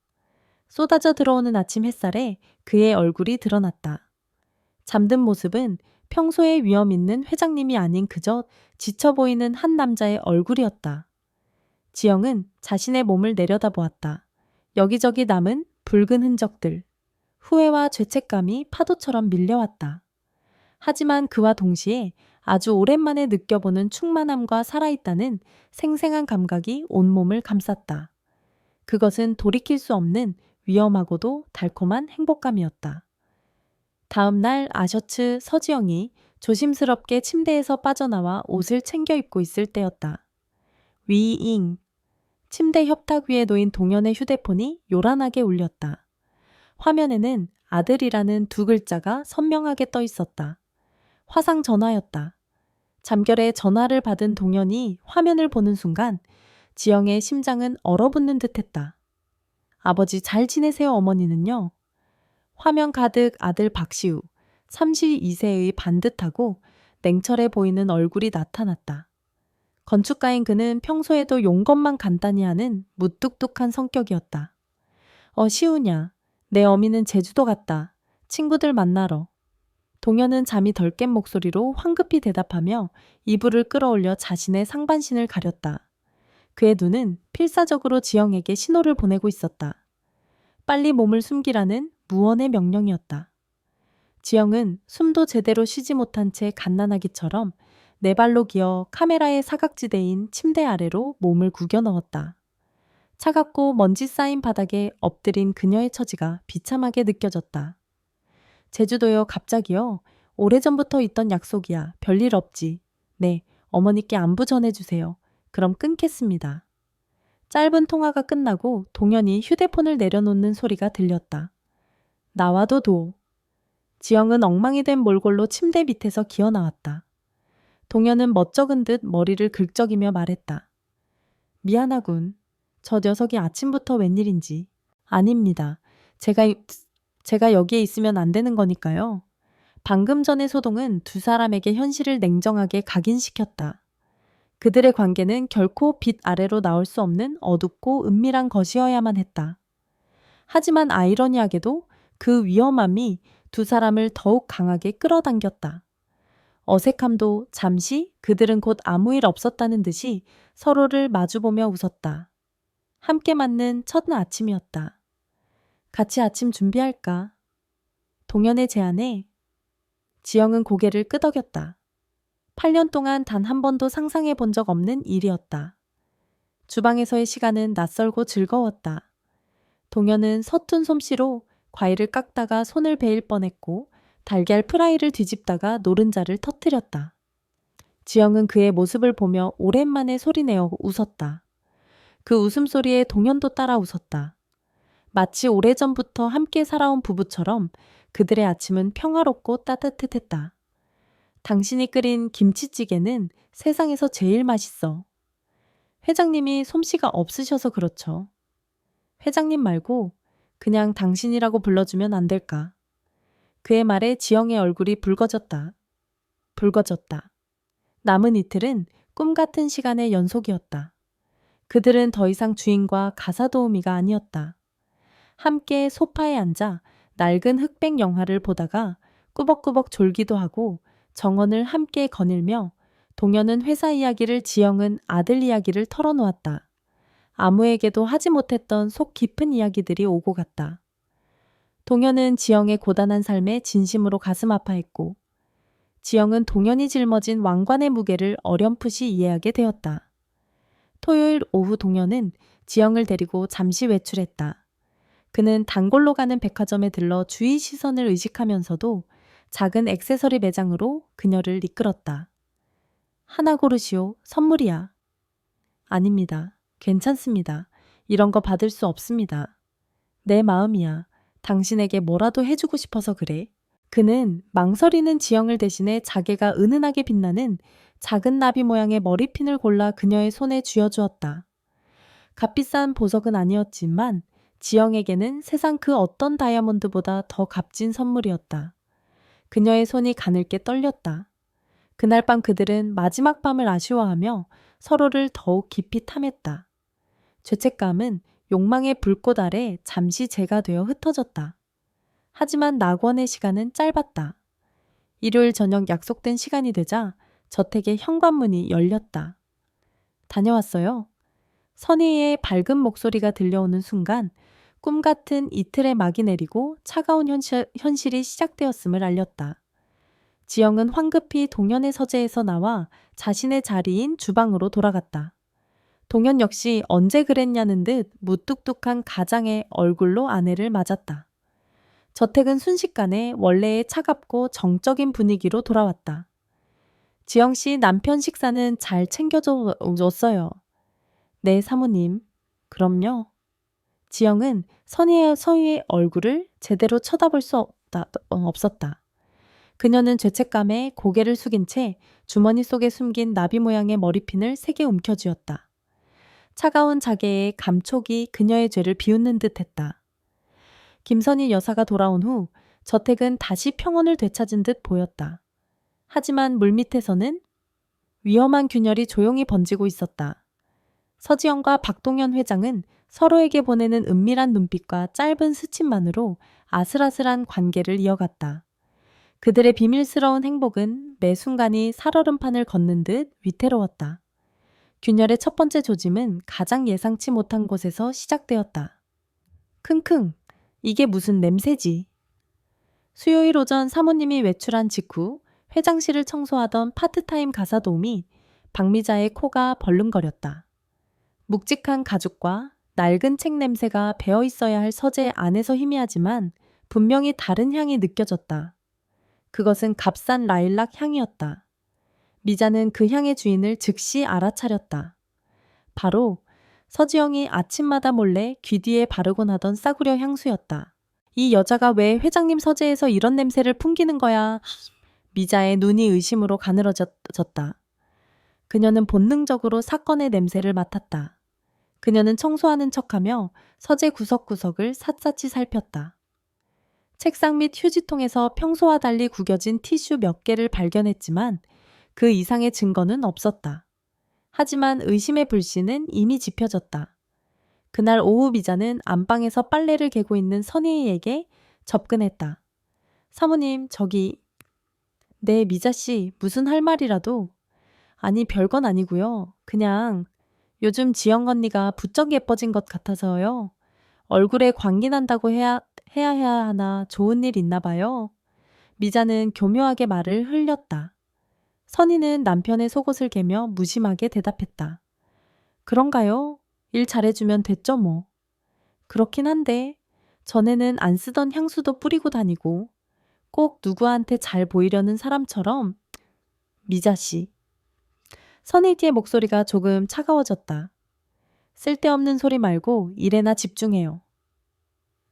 S1: 쏟아져 들어오는 아침 햇살에 그의 얼굴이 드러났다. 잠든 모습은 평소에 위험 있는 회장님이 아닌 그저 지쳐 보이는 한 남자의 얼굴이었다. 지영은 자신의 몸을 내려다보았다. 여기저기 남은 붉은 흔적들. 후회와 죄책감이 파도처럼 밀려왔다. 하지만 그와 동시에 아주 오랜만에 느껴보는 충만함과 살아있다는 생생한 감각이 온몸을 감쌌다. 그것은 돌이킬 수 없는 위험하고도 달콤한 행복감이었다. 다음 날 아셔츠 서지영이 조심스럽게 침대에서 빠져나와 옷을 챙겨 입고 있을 때였다. 위잉. 침대 협탁 위에 놓인 동현의 휴대폰이 요란하게 울렸다. 화면에는 아들이라는 두 글자가 선명하게 떠 있었다. 화상 전화였다. 잠결에 전화를 받은 동현이 화면을 보는 순간 지영의 심장은 얼어붙는 듯했다. 아버지 잘 지내세요 어머니는요? 화면 가득 아들 박시우, 32세의 반듯하고 냉철해 보이는 얼굴이 나타났다. 건축가인 그는 평소에도 용건만 간단히 하는 무뚝뚝한 성격이었다. 시우냐, 내 어미는 제주도 갔다. 친구들 만나러. 동현은 잠이 덜 깬 목소리로 황급히 대답하며 이불을 끌어올려 자신의 상반신을 가렸다. 그의 눈은 필사적으로 지영에게 신호를 보내고 있었다. 빨리 몸을 숨기라는 무언의 명령이었다. 지영은 숨도 제대로 쉬지 못한 채 갓난아기처럼 네 발로 기어 카메라의 사각지대인 침대 아래로 몸을 구겨 넣었다. 차갑고 먼지 쌓인 바닥에 엎드린 그녀의 처지가 비참하게 느껴졌다. 제주도요, 갑자기요. 오래전부터 있던 약속이야. 별일 없지. 네, 어머니께 안부 전해주세요. 그럼 끊겠습니다. 짧은 통화가 끝나고 동현이 휴대폰을 내려놓는 소리가 들렸다. 나와도 도. 지영은 엉망이 된 몰골로 침대 밑에서 기어 나왔다. 동현은 멋쩍은 듯 머리를 긁적이며 말했다. 미안하군. 저 녀석이 아침부터 웬일인지. 아닙니다. 제가 여기에 있으면 안 되는 거니까요. 방금 전의 소동은 두 사람에게 현실을 냉정하게 각인시켰다. 그들의 관계는 결코 빛 아래로 나올 수 없는 어둡고 은밀한 것이어야만 했다. 하지만 아이러니하게도 그 위험함이 두 사람을 더욱 강하게 끌어당겼다. 어색함도 잠시 그들은 곧 아무 일 없었다는 듯이 서로를 마주보며 웃었다. 함께 맞는 첫 아침이었다. 같이 아침 준비할까? 동현의 제안에 지영은 고개를 끄덕였다. 8년 동안 단 한 번도 상상해 본 적 없는 일이었다. 주방에서의 시간은 낯설고 즐거웠다. 동현은 서툰 솜씨로 과일을 깎다가 손을 베일 뻔했고 달걀 프라이를 뒤집다가 노른자를 터뜨렸다. 지영은 그의 모습을 보며 오랜만에 소리내어 웃었다. 그 웃음소리에 동현도 따라 웃었다. 마치 오래전부터 함께 살아온 부부처럼 그들의 아침은 평화롭고 따뜻했다. 당신이 끓인 김치찌개는 세상에서 제일 맛있어. 회장님이 솜씨가 없으셔서 그렇죠. 회장님 말고 그냥 당신이라고 불러주면 안 될까? 그의 말에 지영의 얼굴이 붉어졌다. 붉어졌다. 남은 이틀은 꿈 같은 시간의 연속이었다. 그들은 더 이상 주인과 가사도우미가 아니었다. 함께 소파에 앉아 낡은 흑백 영화를 보다가 꾸벅꾸벅 졸기도 하고 정원을 함께 거닐며 동현은 회사 이야기를 지영은 아들 이야기를 털어놓았다. 아무에게도 하지 못했던 속 깊은 이야기들이 오고 갔다. 동현은 지영의 고단한 삶에 진심으로 가슴 아파했고 지영은 동현이 짊어진 왕관의 무게를 어렴풋이 이해하게 되었다. 토요일 오후 동현은 지영을 데리고 잠시 외출했다. 그는 단골로 가는 백화점에 들러 주위 시선을 의식하면서도 작은 액세서리 매장으로 그녀를 이끌었다. 하나 고르시오. 선물이야. 아닙니다. 괜찮습니다. 이런 거 받을 수 없습니다. 내 마음이야. 당신에게 뭐라도 해주고 싶어서 그래. 그는 망설이는 지영을 대신해 자개가 은은하게 빛나는 작은 나비 모양의 머리핀을 골라 그녀의 손에 쥐어주었다. 값비싼 보석은 아니었지만 지영에게는 세상 그 어떤 다이아몬드보다 더 값진 선물이었다. 그녀의 손이 가늘게 떨렸다. 그날 밤 그들은 마지막 밤을 아쉬워하며 서로를 더욱 깊이 탐했다. 죄책감은 욕망의 불꽃 아래 잠시 재가 되어 흩어졌다. 하지만 낙원의 시간은 짧았다. 일요일 저녁 약속된 시간이 되자 저택의 현관문이 열렸다. 다녀왔어요. 선희의 밝은 목소리가 들려오는 순간 꿈 같은 이틀의 막이 내리고 차가운 현실이 시작되었음을 알렸다. 지영은 황급히 동현의 서재에서 나와 자신의 자리인 주방으로 돌아갔다. 동현 역시 언제 그랬냐는 듯 무뚝뚝한 가장의 얼굴로 아내를 맞았다. 저택은 순식간에 원래의 차갑고 정적인 분위기로 돌아왔다. 지영 씨 남편 식사는 잘 챙겨줬어요. 네, 사모님. 그럼요. 지영은 선희의 얼굴을 제대로 쳐다볼 수 없었다. 그녀는 죄책감에 고개를 숙인 채 주머니 속에 숨긴 나비 모양의 머리핀을 세게 움켜쥐었다. 차가운 자개에 감촉이 그녀의 죄를 비웃는 듯했다. 김선희 여사가 돌아온 후 저택은 다시 평온을 되찾은 듯 보였다. 하지만 물밑에서는 위험한 균열이 조용히 번지고 있었다. 서지영과 박동현 회장은 서로에게 보내는 은밀한 눈빛과 짧은 스친만으로 아슬아슬한 관계를 이어갔다. 그들의 비밀스러운 행복은 매 순간이 살얼음판을 걷는 듯 위태로웠다. 균열의 첫 번째 조짐은 가장 예상치 못한 곳에서 시작되었다. 킁킁, 이게 무슨 냄새지? 수요일 오전 사모님이 외출한 직후 회장실을 청소하던 파트타임 가사도우미 박미자의 코가 벌렁거렸다. 묵직한 가죽과 낡은 책 냄새가 배어 있어야 할 서재 안에서 희미하지만 분명히 다른 향이 느껴졌다. 그것은 값싼 라일락 향이었다. 미자는 그 향의 주인을 즉시 알아차렸다. 바로 서지영이 아침마다 몰래 귀 뒤에 바르곤 하던 싸구려 향수였다. 이 여자가 왜 회장님 서재에서 이런 냄새를 풍기는 거야? 미자의 눈이 의심으로 가늘어졌다. 그녀는 본능적으로 사건의 냄새를 맡았다. 그녀는 청소하는 척하며 서재 구석구석을 샅샅이 살폈다. 책상 및 휴지통에서 평소와 달리 구겨진 티슈 몇 개를 발견했지만 그 이상의 증거는 없었다. 하지만 의심의 불씨는 이미 지펴졌다. 그날 오후 미자는 안방에서 빨래를 개고 있는 선희에게 접근했다. 사모님, 저기... 네, 미자씨, 무슨 할 말이라도... 아니, 별건 아니고요. 그냥 요즘 지영 언니가 부쩍 예뻐진 것 같아서요. 얼굴에 광기 난다고 해야 하나 좋은 일 있나 봐요. 미자는 교묘하게 말을 흘렸다. 선희는 남편의 속옷을 개며 무심하게 대답했다. 그런가요? 일 잘해주면 됐죠 뭐. 그렇긴 한데 전에는 안 쓰던 향수도 뿌리고 다니고 꼭 누구한테 잘 보이려는 사람처럼. 미자씨. 선희의 목소리가 조금 차가워졌다. 쓸데없는 소리 말고 일에나 집중해요.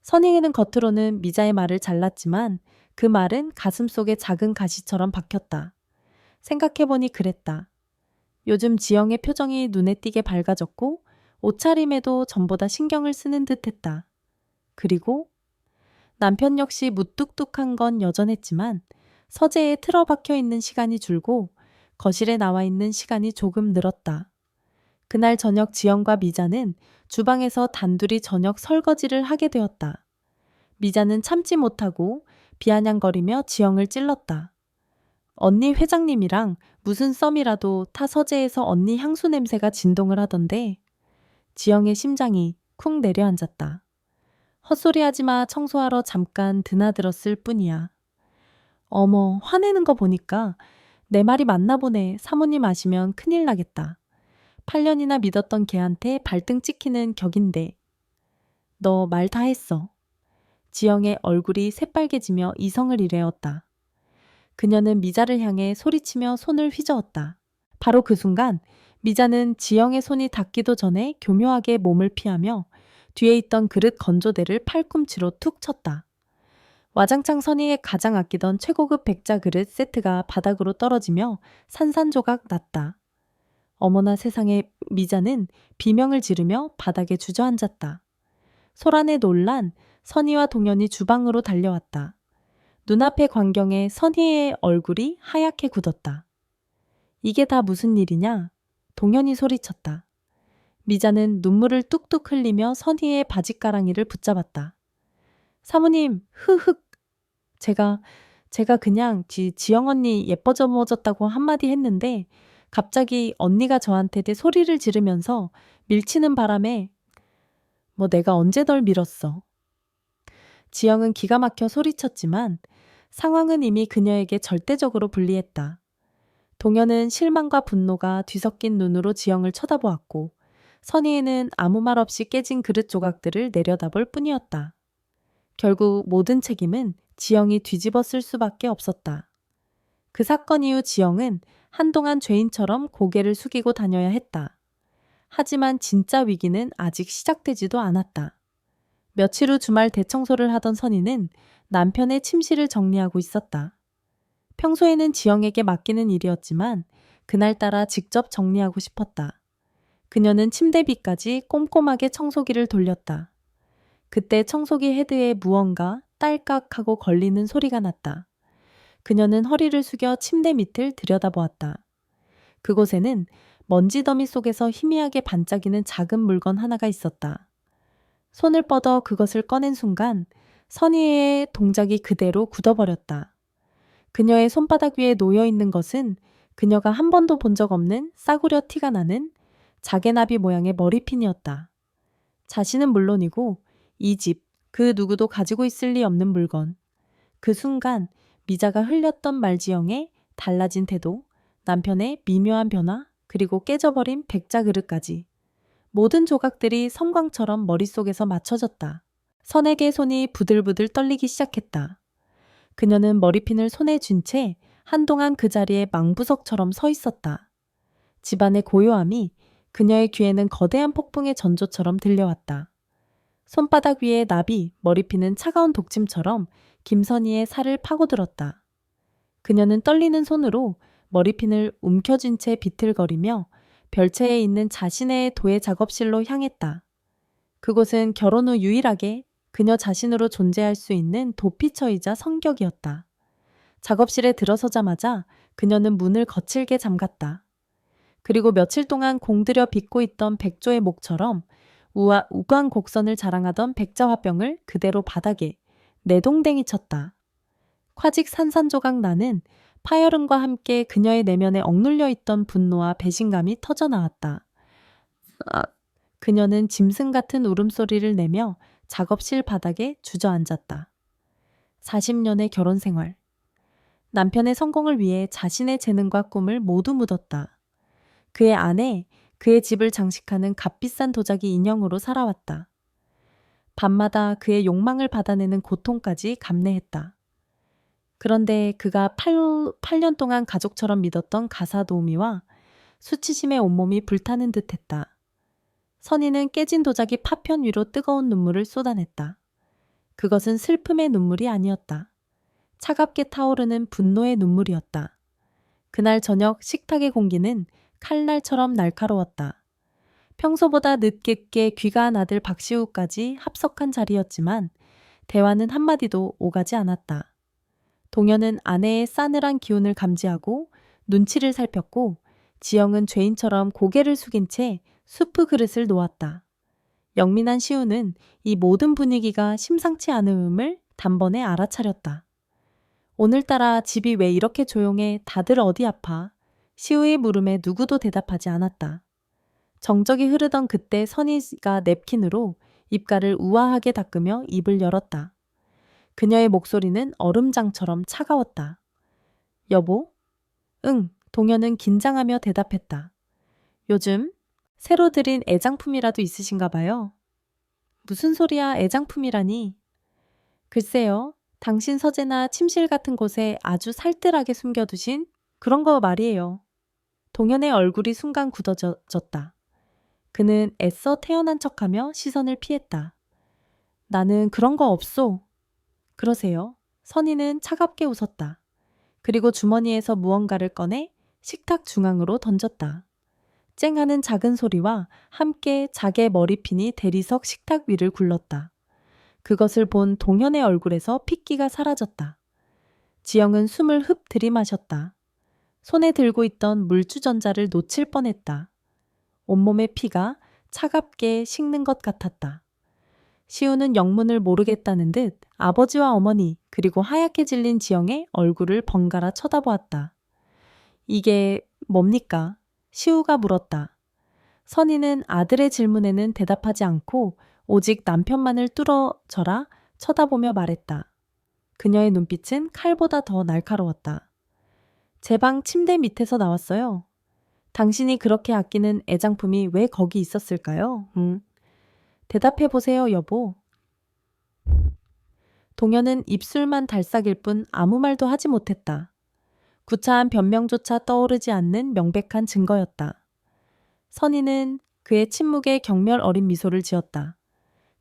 S1: 선희는 겉으로는 미자의 말을 잘랐지만 그 말은 가슴속에 작은 가시처럼 박혔다. 생각해보니 그랬다. 요즘 지영의 표정이 눈에 띄게 밝아졌고 옷차림에도 전보다 신경을 쓰는 듯했다. 그리고 남편 역시 무뚝뚝한 건 여전했지만 서재에 틀어박혀 있는 시간이 줄고 거실에 나와 있는 시간이 조금 늘었다. 그날 저녁 지영과 미자는 주방에서 단둘이 저녁 설거지를 하게 되었다. 미자는 참지 못하고 비아냥거리며 지영을 찔렀다. 언니 회장님이랑 무슨 썸이라도 타 서재에서 언니 향수 냄새가 진동을 하던데. 지영의 심장이 쿵 내려앉았다. 헛소리하지 마. 청소하러 잠깐 드나들었을 뿐이야. 어머, 화내는 거 보니까 내 말이 맞나 보네. 사모님 아시면 큰일 나겠다. 8년이나 믿었던 걔한테 발등 찍히는 격인데. 너 말 다 했어. 지영의 얼굴이 새빨개지며 이성을 일뢰었다. 그녀는 미자를 향해 소리치며 손을 휘저었다. 바로 그 순간 미자는 지영의 손이 닿기도 전에 교묘하게 몸을 피하며 뒤에 있던 그릇 건조대를 팔꿈치로 툭 쳤다. 와장창 선희의 가장 아끼던 최고급 백자 그릇 세트가 바닥으로 떨어지며 산산조각 났다. 어머나 세상에. 미자는 비명을 지르며 바닥에 주저앉았다. 소란에 놀란 선희와 동현이 주방으로 달려왔다. 눈앞의 광경에 선희의 얼굴이 하얗게 굳었다. 이게 다 무슨 일이냐? 동현이 소리쳤다. 미자는 눈물을 뚝뚝 흘리며 선희의 바짓가랑이를 붙잡았다. 사모님, 흐흑. 제가 그냥 지영 언니 예뻐져졌다고 한마디 했는데 갑자기 언니가 저한테 소리를 지르면서 밀치는 바람에 내가 언제 널 밀었어. 지영은 기가 막혀 소리쳤지만 상황은 이미 그녀에게 절대적으로 불리했다. 동현은 실망과 분노가 뒤섞인 눈으로 지영을 쳐다보았고 선희에는 아무 말 없이 깨진 그릇 조각들을 내려다볼 뿐이었다. 결국 모든 책임은 지영이 뒤집어 쓸 수밖에 없었다. 그 사건 이후 지영은 한동안 죄인처럼 고개를 숙이고 다녀야 했다. 하지만 진짜 위기는 아직 시작되지도 않았다. 며칠 후 주말 대청소를 하던 선희는 남편의 침실을 정리하고 있었다. 평소에는 지영에게 맡기는 일이었지만 그날따라 직접 정리하고 싶었다. 그녀는 침대 밑까지 꼼꼼하게 청소기를 돌렸다. 그때 청소기 헤드에 무언가 딸깍하고 걸리는 소리가 났다. 그녀는 허리를 숙여 침대 밑을 들여다보았다. 그곳에는 먼지 더미 속에서 희미하게 반짝이는 작은 물건 하나가 있었다. 손을 뻗어 그것을 꺼낸 순간 선희의 동작이 그대로 굳어버렸다. 그녀의 손바닥 위에 놓여있는 것은 그녀가 한 번도 본 적 없는 싸구려 티가 나는 자개나비 모양의 머리핀이었다. 자신은 물론이고 이 집, 그 누구도 가지고 있을 리 없는 물건. 그 순간 미자가 흘렸던 말지영의 달라진 태도, 남편의 미묘한 변화, 그리고 깨져버린 백자 그릇까지. 모든 조각들이 섬광처럼 머릿속에서 맞춰졌다. 선에게 손이 부들부들 떨리기 시작했다. 그녀는 머리핀을 손에 쥔 채 한동안 그 자리에 망부석처럼 서 있었다. 집안의 고요함이 그녀의 귀에는 거대한 폭풍의 전조처럼 들려왔다. 손바닥 위에 나비, 머리핀은 차가운 독침처럼 김선희의 살을 파고들었다. 그녀는 떨리는 손으로 머리핀을 움켜쥔 채 비틀거리며 별채에 있는 자신의 도예 작업실로 향했다. 그곳은 결혼 후 유일하게 그녀 자신으로 존재할 수 있는 도피처이자 성격이었다. 작업실에 들어서자마자 그녀는 문을 거칠게 잠갔다. 그리고 며칠 동안 공들여 빚고 있던 백조의 목처럼 우광 곡선을 자랑하던 백자화병을 그대로 바닥에 내동댕이 쳤다. 콰직 산산조각 나는 파열음과 함께 그녀의 내면에 억눌려 있던 분노와 배신감이 터져나왔다. 그녀는 짐승 같은 울음소리를 내며 작업실 바닥에 주저앉았다. 40년의 결혼 생활. 남편의 성공을 위해 자신의 재능과 꿈을 모두 묻었다. 그의 아내, 그의 집을 장식하는 값비싼 도자기 인형으로 살아왔다. 밤마다 그의 욕망을 받아내는 고통까지 감내했다. 그런데 그가 8년 동안 가족처럼 믿었던 가사도우미와 수치심에 온몸이 불타는 듯했다. 선희는 깨진 도자기 파편 위로 뜨거운 눈물을 쏟아냈다. 그것은 슬픔의 눈물이 아니었다. 차갑게 타오르는 분노의 눈물이었다. 그날 저녁 식탁의 공기는 칼날처럼 날카로웠다. 평소보다 늦게 귀가한 아들 박시우까지 합석한 자리였지만 대화는 한마디도 오가지 않았다. 동현은 아내의 싸늘한 기운을 감지하고 눈치를 살폈고 지영은 죄인처럼 고개를 숙인 채 수프 그릇을 놓았다. 영민한 시우는 이 모든 분위기가 심상치 않음을 단번에 알아차렸다. 오늘따라 집이 왜 이렇게 조용해? 다들 어디 아파? 시우의 물음에 누구도 대답하지 않았다. 정적이 흐르던 그때 선희가 냅킨으로 입가를 우아하게 닦으며 입을 열었다. 그녀의 목소리는 얼음장처럼 차가웠다. 여보? 응, 동현은 긴장하며 대답했다. 요즘 새로 들인 애장품이라도 있으신가 봐요. 무슨 소리야, 애장품이라니. 글쎄요, 당신 서재나 침실 같은 곳에 아주 살뜰하게 숨겨두신 그런 거 말이에요. 동현의 얼굴이 순간 굳어졌다. 그는 애써 태어난 척하며 시선을 피했다. 나는 그런 거 없소. 그러세요? 선희는 차갑게 웃었다. 그리고 주머니에서 무언가를 꺼내 식탁 중앙으로 던졌다. 쨍 하는 작은 소리와 함께 작의 머리핀이 대리석 식탁 위를 굴렀다. 그것을 본 동현의 얼굴에서 핏기가 사라졌다. 지영은 숨을 흡 들이마셨다. 손에 들고 있던 물주전자를 놓칠 뻔했다. 온몸의 피가 차갑게 식는 것 같았다. 시우는 영문을 모르겠다는 듯 아버지와 어머니 그리고 하얗게 질린 지영의 얼굴을 번갈아 쳐다보았다. 이게 뭡니까? 시우가 물었다. 선희는 아들의 질문에는 대답하지 않고 오직 남편만을 뚫어져라 쳐다보며 말했다. 그녀의 눈빛은 칼보다 더 날카로웠다. 제 방 침대 밑에서 나왔어요. 당신이 그렇게 아끼는 애장품이 왜 거기 있었을까요? 대답해보세요, 여보. 동현은 입술만 달싹일 뿐 아무 말도 하지 못했다. 구차한 변명조차 떠오르지 않는 명백한 증거였다. 선희는 그의 침묵에 경멸 어린 미소를 지었다.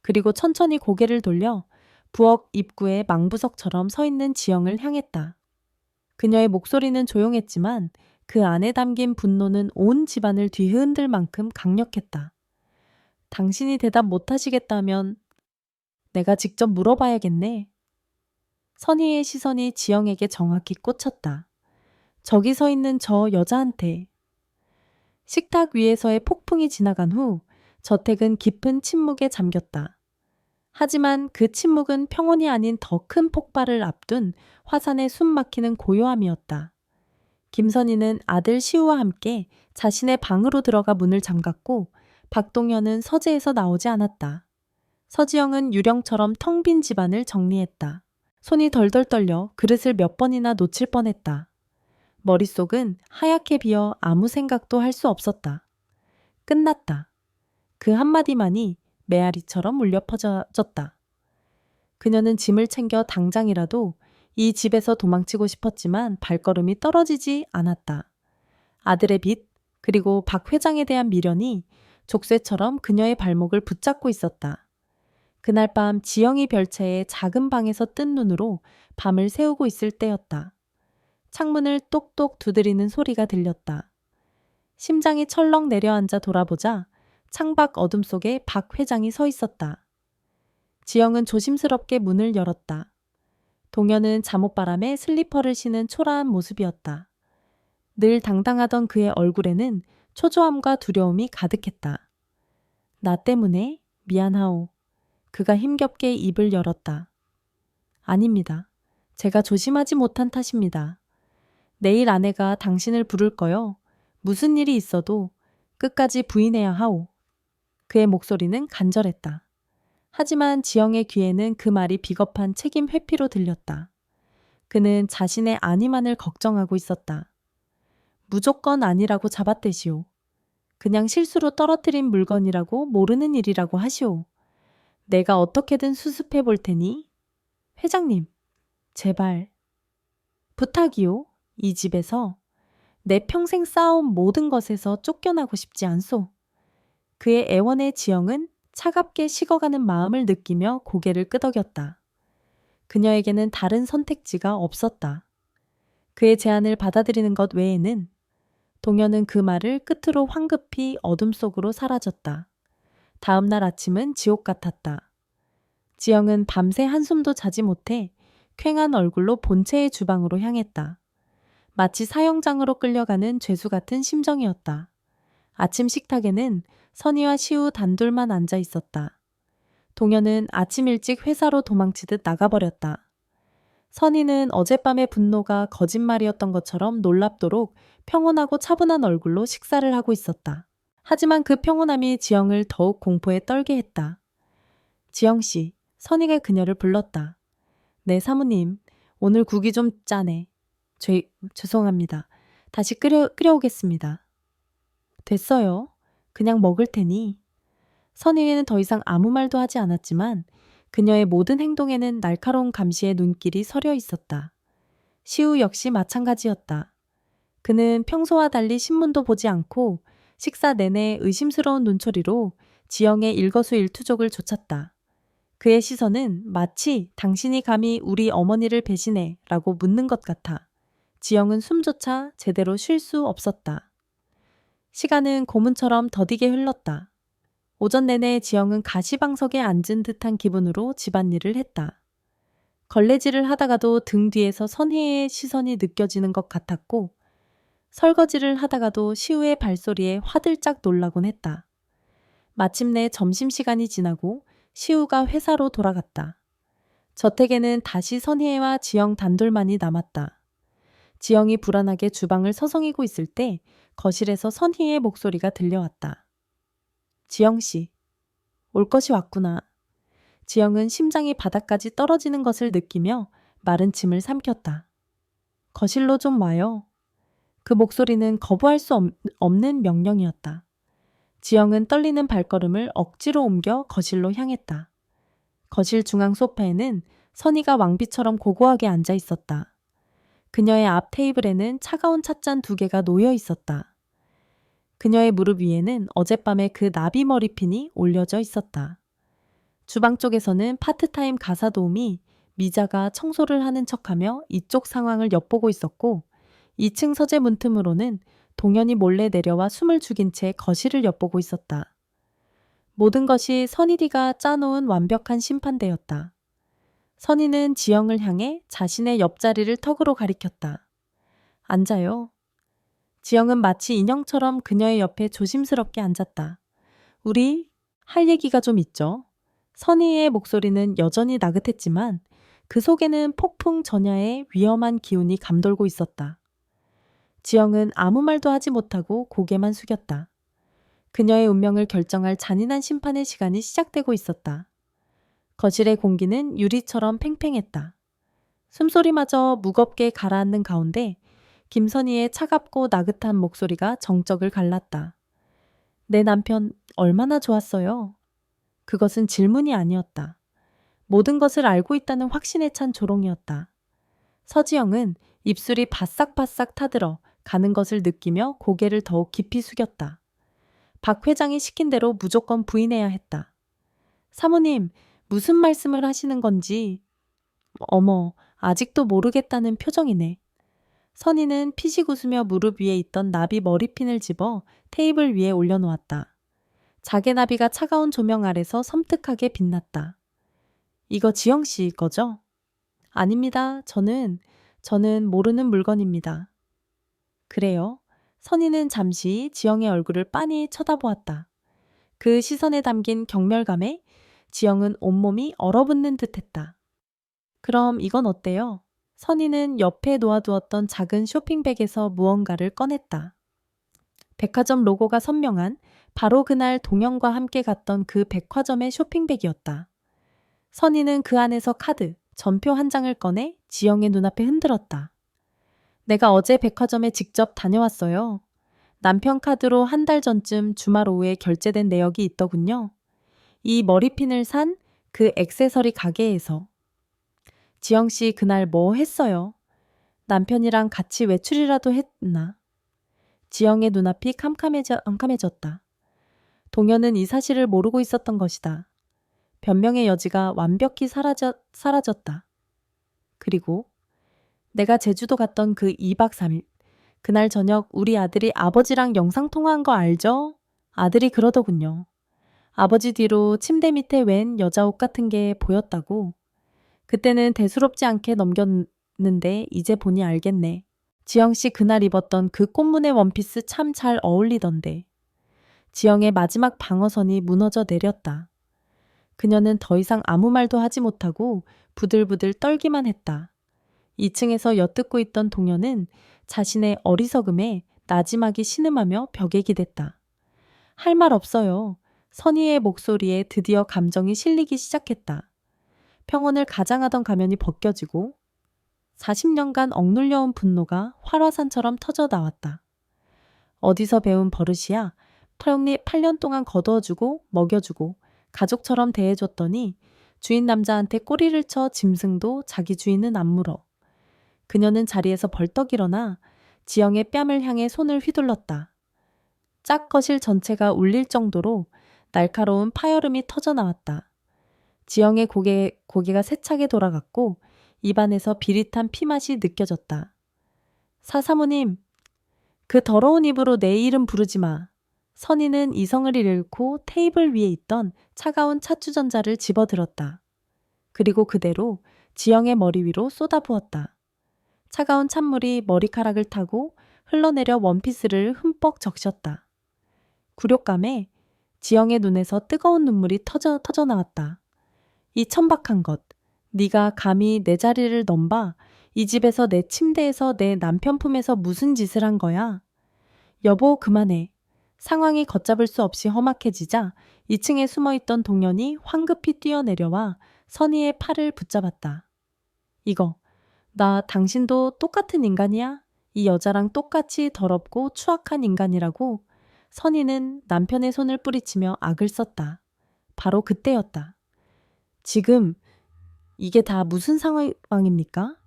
S1: 그리고 천천히 고개를 돌려 부엌 입구에 망부석처럼 서 있는 지영을 향했다. 그녀의 목소리는 조용했지만 그 안에 담긴 분노는 온 집안을 뒤흔들 만큼 강력했다. 당신이 대답 못하시겠다면 내가 직접 물어봐야겠네. 선희의 시선이 지영에게 정확히 꽂혔다. 저기 서 있는 저 여자한테. 식탁 위에서의 폭풍이 지나간 후 저택은 깊은 침묵에 잠겼다. 하지만 그 침묵은 평온이 아닌 더 큰 폭발을 앞둔 화산에 숨 막히는 고요함이었다. 김선희는 아들 시우와 함께 자신의 방으로 들어가 문을 잠갔고 박동현은 서재에서 나오지 않았다. 서지영은 유령처럼 텅 빈 집안을 정리했다. 손이 덜덜 떨려 그릇을 몇 번이나 놓칠 뻔했다. 머릿속은 하얗게 비어 아무 생각도 할 수 없었다. 끝났다. 그 한마디만이 메아리처럼 울려 퍼졌다. 그녀는 짐을 챙겨 당장이라도 이 집에서 도망치고 싶었지만 발걸음이 떨어지지 않았다. 아들의 빚, 그리고 박 회장에 대한 미련이 족쇄처럼 그녀의 발목을 붙잡고 있었다. 그날 밤 지영이 별채의 작은 방에서 뜬 눈으로 밤을 새우고 있을 때였다. 창문을 똑똑 두드리는 소리가 들렸다. 심장이 철렁 내려앉아 돌아보자 창밖 어둠 속에 박 회장이 서 있었다. 지영은 조심스럽게 문을 열었다. 동현은 잠옷바람에 슬리퍼를 신은 초라한 모습이었다. 늘 당당하던 그의 얼굴에는 초조함과 두려움이 가득했다. 나 때문에 미안하오. 그가 힘겹게 입을 열었다. 아닙니다. 제가 조심하지 못한 탓입니다. 내일 아내가 당신을 부를 거요. 무슨 일이 있어도 끝까지 부인해야 하오. 그의 목소리는 간절했다. 하지만 지영의 귀에는 그 말이 비겁한 책임 회피로 들렸다. 그는 자신의 안위만을 걱정하고 있었다. 무조건 아니라고 잡아떼시오. 그냥 실수로 떨어뜨린 물건이라고 모르는 일이라고 하시오. 내가 어떻게든 수습해 볼 테니. 회장님, 제발. 부탁이오. 이 집에서 내 평생 쌓아온 모든 것에서 쫓겨나고 싶지 않소. 그의 애원의 지영은 차갑게 식어가는 마음을 느끼며 고개를 끄덕였다. 그녀에게는 다른 선택지가 없었다. 그의 제안을 받아들이는 것 외에는. 동현은 그 말을 끝으로 황급히 어둠 속으로 사라졌다. 다음 날 아침은 지옥 같았다. 지영은 밤새 한숨도 자지 못해 퀭한 얼굴로 본체의 주방으로 향했다. 마치 사형장으로 끌려가는 죄수 같은 심정이었다. 아침 식탁에는 선희와 시우 단둘만 앉아 있었다. 동현은 아침 일찍 회사로 도망치듯 나가버렸다. 선희는 어젯밤의 분노가 거짓말이었던 것처럼 놀랍도록 평온하고 차분한 얼굴로 식사를 하고 있었다. 하지만 그 평온함이 지영을 더욱 공포에 떨게 했다. 지영씨, 선희가 그녀를 불렀다. 네, 사모님. 오늘 국이 좀 짜네. 죄송합니다. 다시 끓여오겠습니다. 됐어요. 그냥 먹을 테니. 선희는 더 이상 아무 말도 하지 않았지만 그녀의 모든 행동에는 날카로운 감시의 눈길이 서려 있었다. 시우 역시 마찬가지였다. 그는 평소와 달리 신문도 보지 않고 식사 내내 의심스러운 눈초리로 지영의 일거수일투족을 좇았다. 그의 시선은 마치 당신이 감히 우리 어머니를 배신해 라고 묻는 것 같아 지영은 숨조차 제대로 쉴 수 없었다. 시간은 고문처럼 더디게 흘렀다. 오전 내내 지영은 가시방석에 앉은 듯한 기분으로 집안일을 했다. 걸레질을 하다가도 등 뒤에서 선희의 시선이 느껴지는 것 같았고 설거지를 하다가도 시우의 발소리에 화들짝 놀라곤 했다. 마침내 점심시간이 지나고 시우가 회사로 돌아갔다. 저택에는 다시 선희와 지영 단둘만이 남았다. 지영이 불안하게 주방을 서성이고 있을 때 거실에서 선희의 목소리가 들려왔다. 지영씨, 올 것이 왔구나. 지영은 심장이 바닥까지 떨어지는 것을 느끼며 마른 침을 삼켰다. 거실로 좀 와요. 그 목소리는 거부할 수 없는 명령이었다. 지영은 떨리는 발걸음을 억지로 옮겨 거실로 향했다. 거실 중앙 소파에는 선희가 왕비처럼 고고하게 앉아 있었다. 그녀의 앞 테이블에는 차가운 찻잔 2개가 놓여 있었다. 그녀의 무릎 위에는 어젯밤의 그 나비 머리핀이 올려져 있었다. 주방 쪽에서는 파트타임 가사 도우미 미자가 청소를 하는 척하며 이쪽 상황을 엿보고 있었고 2층 서재 문틈으로는 동현이 몰래 내려와 숨을 죽인 채 거실을 엿보고 있었다. 모든 것이 선희디가 짜놓은 완벽한 심판대였다. 선희는 지영을 향해 자신의 옆자리를 턱으로 가리켰다. 앉아요. 지영은 마치 인형처럼 그녀의 옆에 조심스럽게 앉았다. 우리 할 얘기가 좀 있죠. 선희의 목소리는 여전히 나긋했지만 그 속에는 폭풍 전야의 위험한 기운이 감돌고 있었다. 지영은 아무 말도 하지 못하고 고개만 숙였다. 그녀의 운명을 결정할 잔인한 심판의 시간이 시작되고 있었다. 거실의 공기는 유리처럼 팽팽했다. 숨소리마저 무겁게 가라앉는 가운데 김선희의 차갑고 나긋한 목소리가 정적을 갈랐다. 내 남편 얼마나 좋았어요? 그것은 질문이 아니었다. 모든 것을 알고 있다는 확신에 찬 조롱이었다. 서지영은 입술이 바싹바싹 타들어 가는 것을 느끼며 고개를 더욱 깊이 숙였다. 박 회장이 시킨 대로 무조건 부인해야 했다. 사모님, 무슨 말씀을 하시는 건지. 어머, 아직도 모르겠다는 표정이네. 선희는 피식 웃으며 무릎 위에 있던 나비 머리핀을 집어 테이블 위에 올려놓았다. 자개나비가 차가운 조명 아래서 섬뜩하게 빛났다. 이거 지영씨 거죠? 아닙니다. 저는 모르는 물건입니다. 그래요? 선희는 잠시 지영의 얼굴을 빤히 쳐다보았다. 그 시선에 담긴 경멸감에 지영은 온몸이 얼어붙는 듯했다. 그럼 이건 어때요? 선희는 옆에 놓아두었던 작은 쇼핑백에서 무언가를 꺼냈다. 백화점 로고가 선명한 바로 그날 동현과 함께 갔던 그 백화점의 쇼핑백이었다. 선희는 그 안에서 카드, 전표 한 장을 꺼내 지영의 눈앞에 흔들었다. 내가 어제 백화점에 직접 다녀왔어요. 남편 카드로 한 달 전쯤 주말 오후에 결제된 내역이 있더군요. 이 머리핀을 산 그 액세서리 가게에서. 지영씨 그날 뭐 했어요? 남편이랑 같이 외출이라도 했나? 지영의 눈앞이 캄캄해졌다. 동현은 이 사실을 모르고 있었던 것이다. 변명의 여지가 완벽히 사라졌다. 그리고 내가 제주도 갔던 그 2박 3일, 그날 저녁 우리 아들이 아버지랑 영상통화한 거 알죠? 아들이 그러더군요. 아버지 뒤로 침대 밑에 웬 여자 옷 같은 게 보였다고. 그때는 대수롭지 않게 넘겼는데 이제 보니 알겠네. 지영씨 그날 입었던 그 꽃무늬 원피스 참 잘 어울리던데. 지영의 마지막 방어선이 무너져 내렸다. 그녀는 더 이상 아무 말도 하지 못하고 부들부들 떨기만 했다. 2층에서 엿듣고 있던 동현은 자신의 어리석음에 나지막이 신음하며 벽에 기댔다. 할 말 없어요. 선희의 목소리에 드디어 감정이 실리기 시작했다. 평온을 가장하던 가면이 벗겨지고 40년간 억눌려온 분노가 활화산처럼 터져 나왔다. 어디서 배운 버릇이야? 8년 동안 거두어주고 먹여주고 가족처럼 대해줬더니 주인 남자한테 꼬리를 쳐 짐승도 자기 주인은 안 물어. 그녀는 자리에서 벌떡 일어나 지영의 뺨을 향해 손을 휘둘렀다. 짝 거실 전체가 울릴 정도로 날카로운 파열음이 터져 나왔다. 지영의 고개가 세차게 돌아갔고 입안에서 비릿한 피맛이 느껴졌다. 사사모님, 그 더러운 입으로 내 이름 부르지 마. 선희는 이성을 잃고 테이블 위에 있던 차가운 차주전자를 집어들었다. 그리고 그대로 지영의 머리 위로 쏟아부었다. 차가운 찬물이 머리카락을 타고 흘러내려 원피스를 흠뻑 적셨다. 굴욕감에 지영의 눈에서 뜨거운 눈물이 터져 나왔다. 이 천박한 것, 네가 감히 내 자리를 넘봐 이 집에서 내 침대에서 내 남편 품에서 무슨 짓을 한 거야? 여보, 그만해. 상황이 걷잡을 수 없이 험악해지자 2층에 숨어있던 동현이 황급히 뛰어내려와 선희의 팔을 붙잡았다. 이거, 나 당신도 똑같은 인간이야? 이 여자랑 똑같이 더럽고 추악한 인간이라고? 선희는 남편의 손을 뿌리치며 악을 썼다. 바로 그때였다. 지금 이게 다 무슨 상황입니까?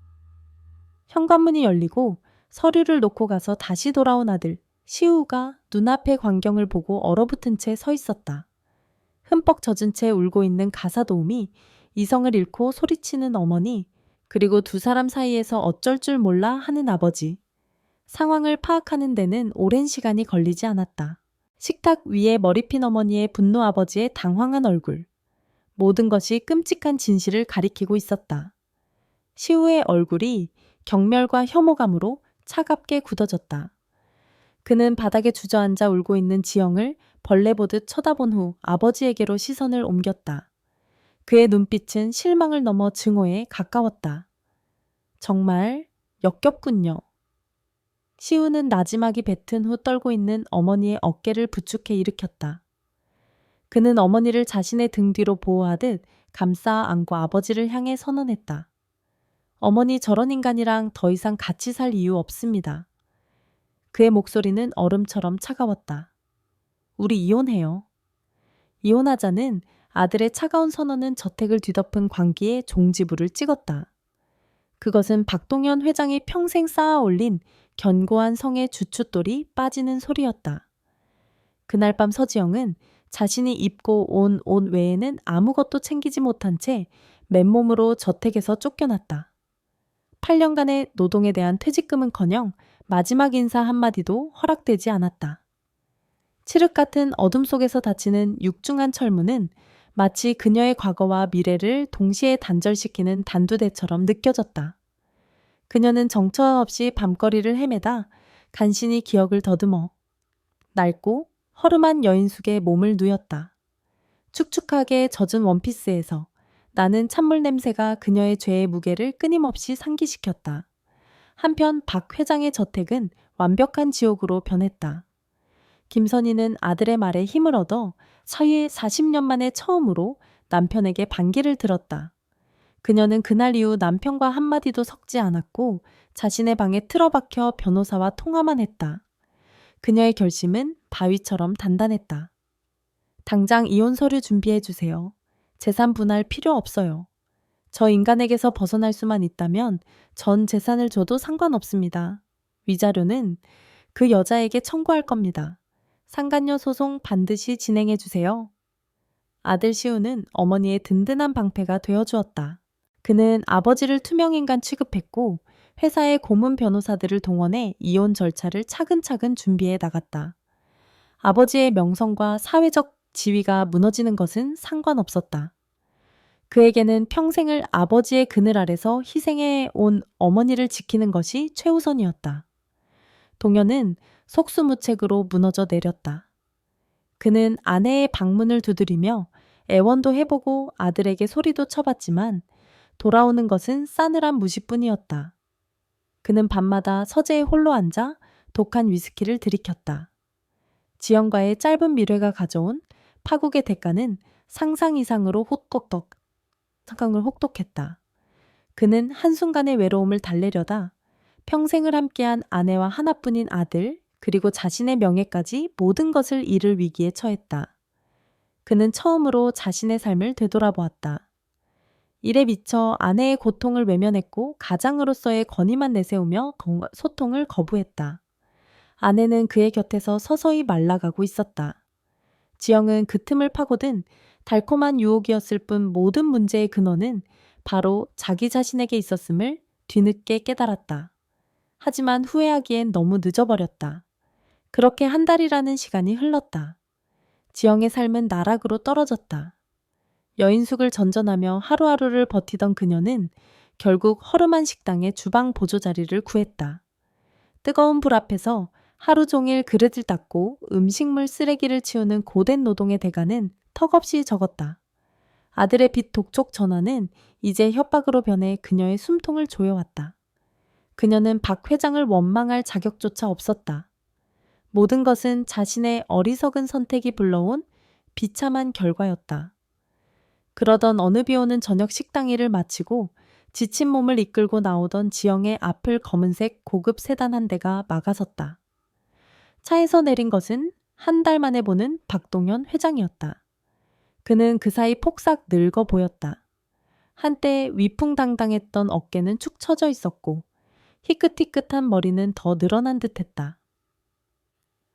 S1: 현관문이 열리고 서류를 놓고 가서 다시 돌아온 아들 시우가 눈앞의 광경을 보고 얼어붙은 채 서 있었다. 흠뻑 젖은 채 울고 있는 가사도우미, 이성을 잃고 소리치는 어머니, 그리고 두 사람 사이에서 어쩔 줄 몰라 하는 아버지. 상황을 파악하는 데는 오랜 시간이 걸리지 않았다. 식탁 위에 머리핀 어머니의 분노 아버지의 당황한 얼굴. 모든 것이 끔찍한 진실을 가리키고 있었다. 시우의 얼굴이 경멸과 혐오감으로 차갑게 굳어졌다. 그는 바닥에 주저앉아 울고 있는 지영을 벌레 보듯 쳐다본 후 아버지에게로 시선을 옮겼다. 그의 눈빛은 실망을 넘어 증오에 가까웠다. 정말 역겹군요. 시우는 나지막이 뱉은 후 떨고 있는 어머니의 어깨를 부축해 일으켰다. 그는 어머니를 자신의 등 뒤로 보호하듯 감싸 안고 아버지를 향해 선언했다. 어머니, 저런 인간이랑 더 이상 같이 살 이유 없습니다. 그의 목소리는 얼음처럼 차가웠다. 우리 이혼해요. 이혼하자는 아들의 차가운 선언은 저택을 뒤덮은 광기에 종지부를 찍었다. 그것은 박동현 회장이 평생 쌓아 올린 견고한 성의 주춧돌이 빠지는 소리였다. 그날 밤 서지영은 자신이 입고 온 옷 외에는 아무것도 챙기지 못한 채 맨몸으로 저택에서 쫓겨났다. 8년간의 노동에 대한 퇴직금은커녕 마지막 인사 한마디도 허락되지 않았다. 칠흑 같은 어둠 속에서 닫히는 육중한 철문은 마치 그녀의 과거와 미래를 동시에 단절시키는 단두대처럼 느껴졌다. 그녀는 정처 없이 밤거리를 헤매다 간신히 기억을 더듬어 낡고 허름한 여인숙의 몸을 누였다. 축축하게 젖은 원피스에서 나는 찬물 냄새가 그녀의 죄의 무게를 끊임없이 상기시켰다. 한편 박 회장의 저택은 완벽한 지옥으로 변했다. 김선희는 아들의 말에 힘을 얻어 사회 40년 만에 처음으로 남편에게 반기를 들었다. 그녀는 그날 이후 남편과 한마디도 섞지 않았고 자신의 방에 틀어박혀 변호사와 통화만 했다. 그녀의 결심은 바위처럼 단단했다. 당장 이혼 서류 준비해 주세요. 재산 분할 필요 없어요. 저 인간에게서 벗어날 수만 있다면 전 재산을 줘도 상관없습니다. 위자료는 그 여자에게 청구할 겁니다. 상간녀 소송 반드시 진행해 주세요. 아들 시우는 어머니의 든든한 방패가 되어주었다. 그는 아버지를 투명인간 취급했고 회사의 고문 변호사들을 동원해 이혼 절차를 차근차근 준비해 나갔다. 아버지의 명성과 사회적 지위가 무너지는 것은 상관없었다. 그에게는 평생을 아버지의 그늘 아래서 희생해 온 어머니를 지키는 것이 최우선이었다. 동현은 속수무책으로 무너져 내렸다. 그는 아내의 방문을 두드리며 애원도 해보고 아들에게 소리도 쳐봤지만 돌아오는 것은 싸늘한 무시뿐이었다. 그는 밤마다 서재에 홀로 앉아 독한 위스키를 들이켰다. 지영과의 짧은 미래가 가져온 파국의 대가는 상상 이상으로 혹독했다. 그는 한순간의 외로움을 달래려다 평생을 함께한 아내와 하나뿐인 아들, 그리고 자신의 명예까지 모든 것을 잃을 위기에 처했다. 그는 처음으로 자신의 삶을 되돌아보았다. 일에 미쳐 아내의 고통을 외면했고 가장으로서의 권위만 내세우며 소통을 거부했다. 아내는 그의 곁에서 서서히 말라가고 있었다. 지영은 그 틈을 파고든 달콤한 유혹이었을 뿐 모든 문제의 근원은 바로 자기 자신에게 있었음을 뒤늦게 깨달았다. 하지만 후회하기엔 너무 늦어버렸다. 그렇게 한 달이라는 시간이 흘렀다. 지영의 삶은 나락으로 떨어졌다. 여인숙을 전전하며 하루하루를 버티던 그녀는 결국 허름한 식당의 주방 보조 자리를 구했다. 뜨거운 불 앞에서 하루 종일 그릇을 닦고 음식물 쓰레기를 치우는 고된 노동의 대가는 턱없이 적었다. 아들의 빚 독촉 전화는 이제 협박으로 변해 그녀의 숨통을 조여왔다. 그녀는 박 회장을 원망할 자격조차 없었다. 모든 것은 자신의 어리석은 선택이 불러온 비참한 결과였다. 그러던 어느 비 오는 저녁 식당 일을 마치고 지친 몸을 이끌고 나오던 지영의 앞을 검은색 고급 세단 한 대가 막아섰다. 차에서 내린 것은 한 달 만에 보는 박동현 회장이었다. 그는 그 사이 폭삭 늙어 보였다. 한때 위풍당당했던 어깨는 축 처져 있었고 희끗희끗한 머리는 더 늘어난 듯했다.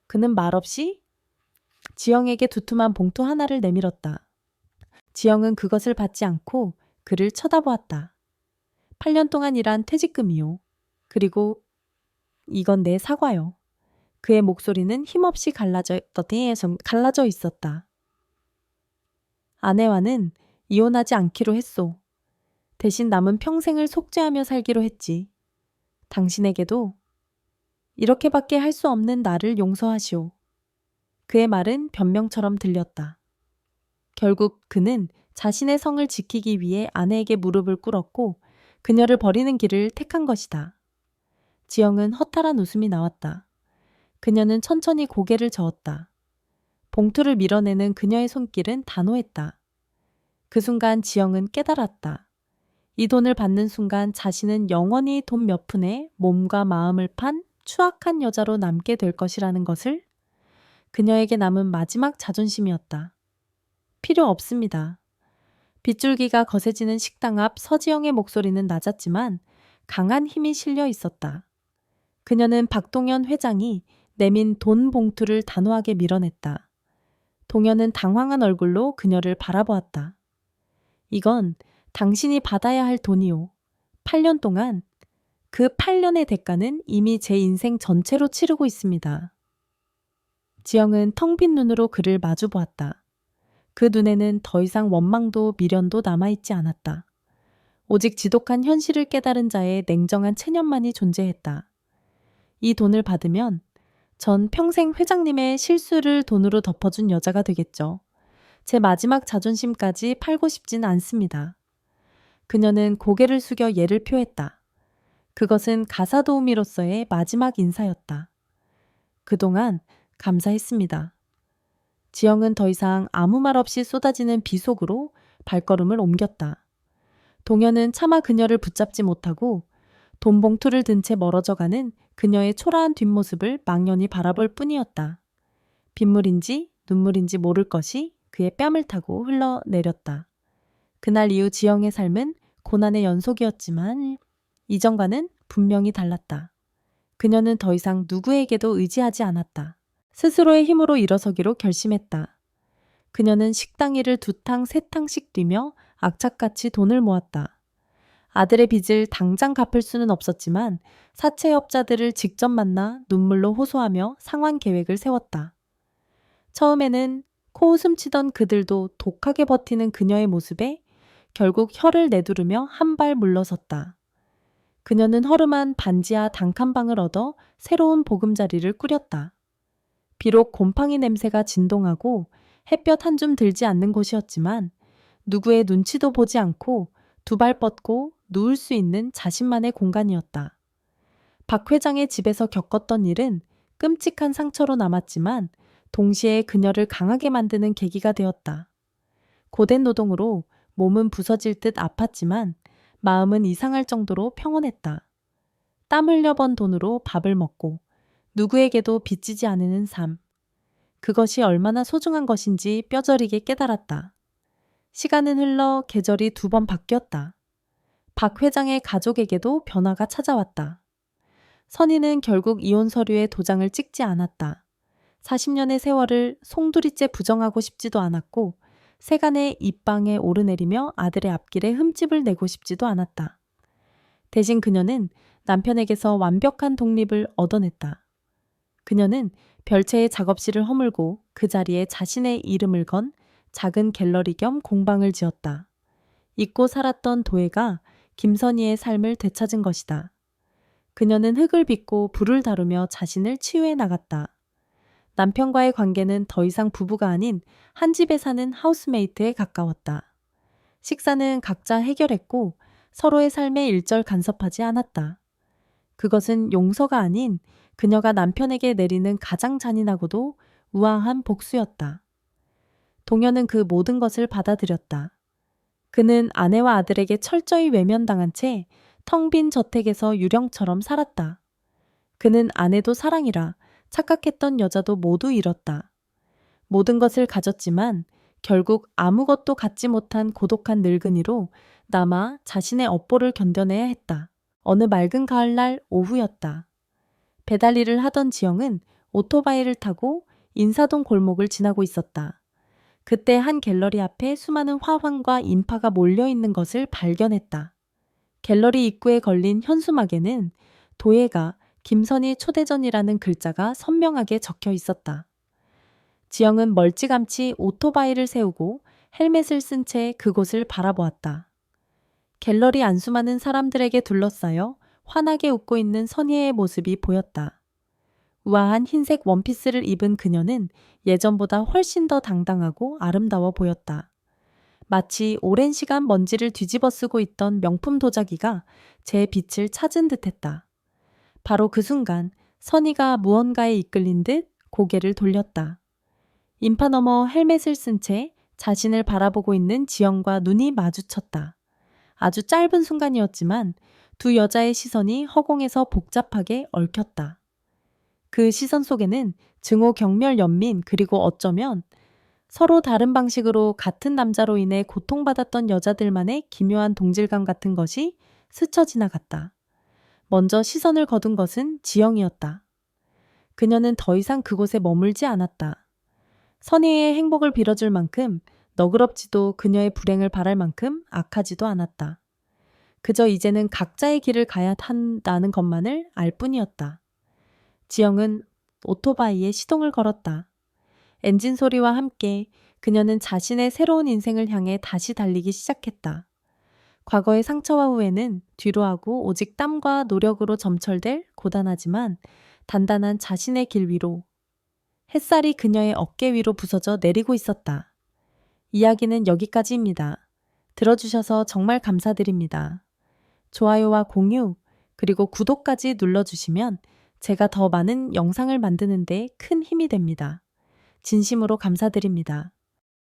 S1: 그는 말없이 지영에게 두툼한 봉투 하나를 내밀었다. 지영은 그것을 받지 않고 그를 쳐다보았다. 8년 동안 일한 퇴직금이요. 그리고 이건 내 사과요. 그의 목소리는 힘없이 갈라져 있었다. 아내와는 이혼하지 않기로 했소. 대신 남은 평생을 속죄하며 살기로 했지. 당신에게도 이렇게밖에 할 수 없는 나를 용서하시오. 그의 말은 변명처럼 들렸다. 결국 그는 자신의 성을 지키기 위해 아내에게 무릎을 꿇었고 그녀를 버리는 길을 택한 것이다. 지영은 허탈한 웃음이 나왔다. 그녀는 천천히 고개를 저었다. 봉투를 밀어내는 그녀의 손길은 단호했다. 그 순간 지영은 깨달았다. 이 돈을 받는 순간 자신은 영원히 돈 몇 푼에 몸과 마음을 판 추악한 여자로 남게 될 것이라는 것을. 그녀에게 남은 마지막 자존심이었다. 필요 없습니다. 빗줄기가 거세지는 식당 앞 서지영의 목소리는 낮았지만 강한 힘이 실려 있었다. 그녀는 박동현 회장이 내민 돈 봉투를 단호하게 밀어냈다. 동현은 당황한 얼굴로 그녀를 바라보았다. 이건 당신이 받아야 할 돈이요. 8년 동안, 그 8년의 대가는 이미 제 인생 전체로 치르고 있습니다. 지영은 텅 빈 눈으로 그를 마주 보았다. 그 눈에는 더 이상 원망도 미련도 남아있지 않았다. 오직 지독한 현실을 깨달은 자의 냉정한 체념만이 존재했다. 이 돈을 받으면 전 평생 회장님의 실수를 돈으로 덮어준 여자가 되겠죠. 제 마지막 자존심까지 팔고 싶진 않습니다. 그녀는 고개를 숙여 예를 표했다. 그것은 가사도우미로서의 마지막 인사였다. 그동안 감사했습니다. 지영은 더 이상 아무 말 없이 쏟아지는 비 속으로 발걸음을 옮겼다. 동현은 차마 그녀를 붙잡지 못하고 돈 봉투를 든 채 멀어져가는 그녀의 초라한 뒷모습을 망연히 바라볼 뿐이었다. 빗물인지 눈물인지 모를 것이 그의 뺨을 타고 흘러내렸다. 그날 이후 지영의 삶은 고난의 연속이었지만 이전과는 분명히 달랐다. 그녀는 더 이상 누구에게도 의지하지 않았다. 스스로의 힘으로 일어서기로 결심했다. 그녀는 식당 일을 2탕 3탕씩 뛰며 악착같이 돈을 모았다. 아들의 빚을 당장 갚을 수는 없었지만 사채업자들을 직접 만나 눈물로 호소하며 상환 계획을 세웠다. 처음에는 코웃음 치던 그들도 독하게 버티는 그녀의 모습에 결국 혀를 내두르며 한 발 물러섰다. 그녀는 허름한 반지하 단칸방을 얻어 새로운 보금자리를 꾸렸다. 비록 곰팡이 냄새가 진동하고 햇볕 한 줌 들지 않는 곳이었지만 누구의 눈치도 보지 않고 2발 뻗고 누울 수 있는 자신만의 공간이었다. 박 회장의 집에서 겪었던 일은 끔찍한 상처로 남았지만 동시에 그녀를 강하게 만드는 계기가 되었다. 고된 노동으로 몸은 부서질 듯 아팠지만 마음은 이상할 정도로 평온했다. 땀 흘려 번 돈으로 밥을 먹고 누구에게도 빚지지 않는 삶. 그것이 얼마나 소중한 것인지 뼈저리게 깨달았다. 시간은 흘러 계절이 2번 바뀌었다. 박 회장의 가족에게도 변화가 찾아왔다. 선희는 결국 이혼 서류에 도장을 찍지 않았다. 40년의 세월을 송두리째 부정하고 싶지도 않았고 세간의 입방에 오르내리며 아들의 앞길에 흠집을 내고 싶지도 않았다. 대신 그녀는 남편에게서 완벽한 독립을 얻어냈다. 그녀는 별채의 작업실을 허물고 그 자리에 자신의 이름을 건 작은 갤러리 겸 공방을 지었다. 잊고 살았던 도혜가 김선희의 삶을 되찾은 것이다. 그녀는 흙을 빚고 불을 다루며 자신을 치유해 나갔다. 남편과의 관계는 더 이상 부부가 아닌 한 집에 사는 하우스메이트에 가까웠다. 식사는 각자 해결했고 서로의 삶에 일절 간섭하지 않았다. 그것은 용서가 아닌 그녀가 남편에게 내리는 가장 잔인하고도 우아한 복수였다. 동현은 그 모든 것을 받아들였다. 그는 아내와 아들에게 철저히 외면당한 채 텅 빈 저택에서 유령처럼 살았다. 그는 아내도 사랑이라 착각했던 여자도 모두 잃었다. 모든 것을 가졌지만 결국 아무것도 갖지 못한 고독한 늙은이로 남아 자신의 업보를 견뎌내야 했다. 어느 맑은 가을날 오후였다. 배달 일을 하던 지영은 오토바이를 타고 인사동 골목을 지나고 있었다. 그때 한 갤러리 앞에 수많은 화환과 인파가 몰려있는 것을 발견했다. 갤러리 입구에 걸린 현수막에는 도예가 김선희 초대전이라는 글자가 선명하게 적혀 있었다. 지영은 멀찌감치 오토바이를 세우고 헬멧을 쓴 채 그곳을 바라보았다. 갤러리 안수 많은 사람들에게 둘러싸여 환하게 웃고 있는 선희의 모습이 보였다. 우아한 흰색 원피스를 입은 그녀는 예전보다 훨씬 더 당당하고 아름다워 보였다. 마치 오랜 시간 먼지를 뒤집어 쓰고 있던 명품 도자기가 제 빛을 찾은 듯했다. 바로 그 순간 선희가 무언가에 이끌린 듯 고개를 돌렸다. 인파 너머 헬멧을 쓴 채 자신을 바라보고 있는 지영과 눈이 마주쳤다. 아주 짧은 순간이었지만 두 여자의 시선이 허공에서 복잡하게 얽혔다. 그 시선 속에는 증오, 경멸, 연민, 그리고 어쩌면 서로 다른 방식으로 같은 남자로 인해 고통받았던 여자들만의 기묘한 동질감 같은 것이 스쳐 지나갔다. 먼저 시선을 거둔 것은 지영이었다. 그녀는 더 이상 그곳에 머물지 않았다. 선희의 행복을 빌어줄 만큼 너그럽지도 그녀의 불행을 바랄 만큼 악하지도 않았다. 그저 이제는 각자의 길을 가야 한다는 것만을 알 뿐이었다. 지영은 오토바이에 시동을 걸었다. 엔진 소리와 함께 그녀는 자신의 새로운 인생을 향해 다시 달리기 시작했다. 과거의 상처와 후회는 뒤로하고 오직 땀과 노력으로 점철될 고단하지만 단단한 자신의 길 위로 햇살이 그녀의 어깨 위로 부서져 내리고 있었다. 이야기는 여기까지입니다. 들어주셔서 정말 감사드립니다. 좋아요와 공유 그리고 구독까지 눌러주시면 제가 더 많은 영상을 만드는 데 큰 힘이 됩니다. 진심으로 감사드립니다.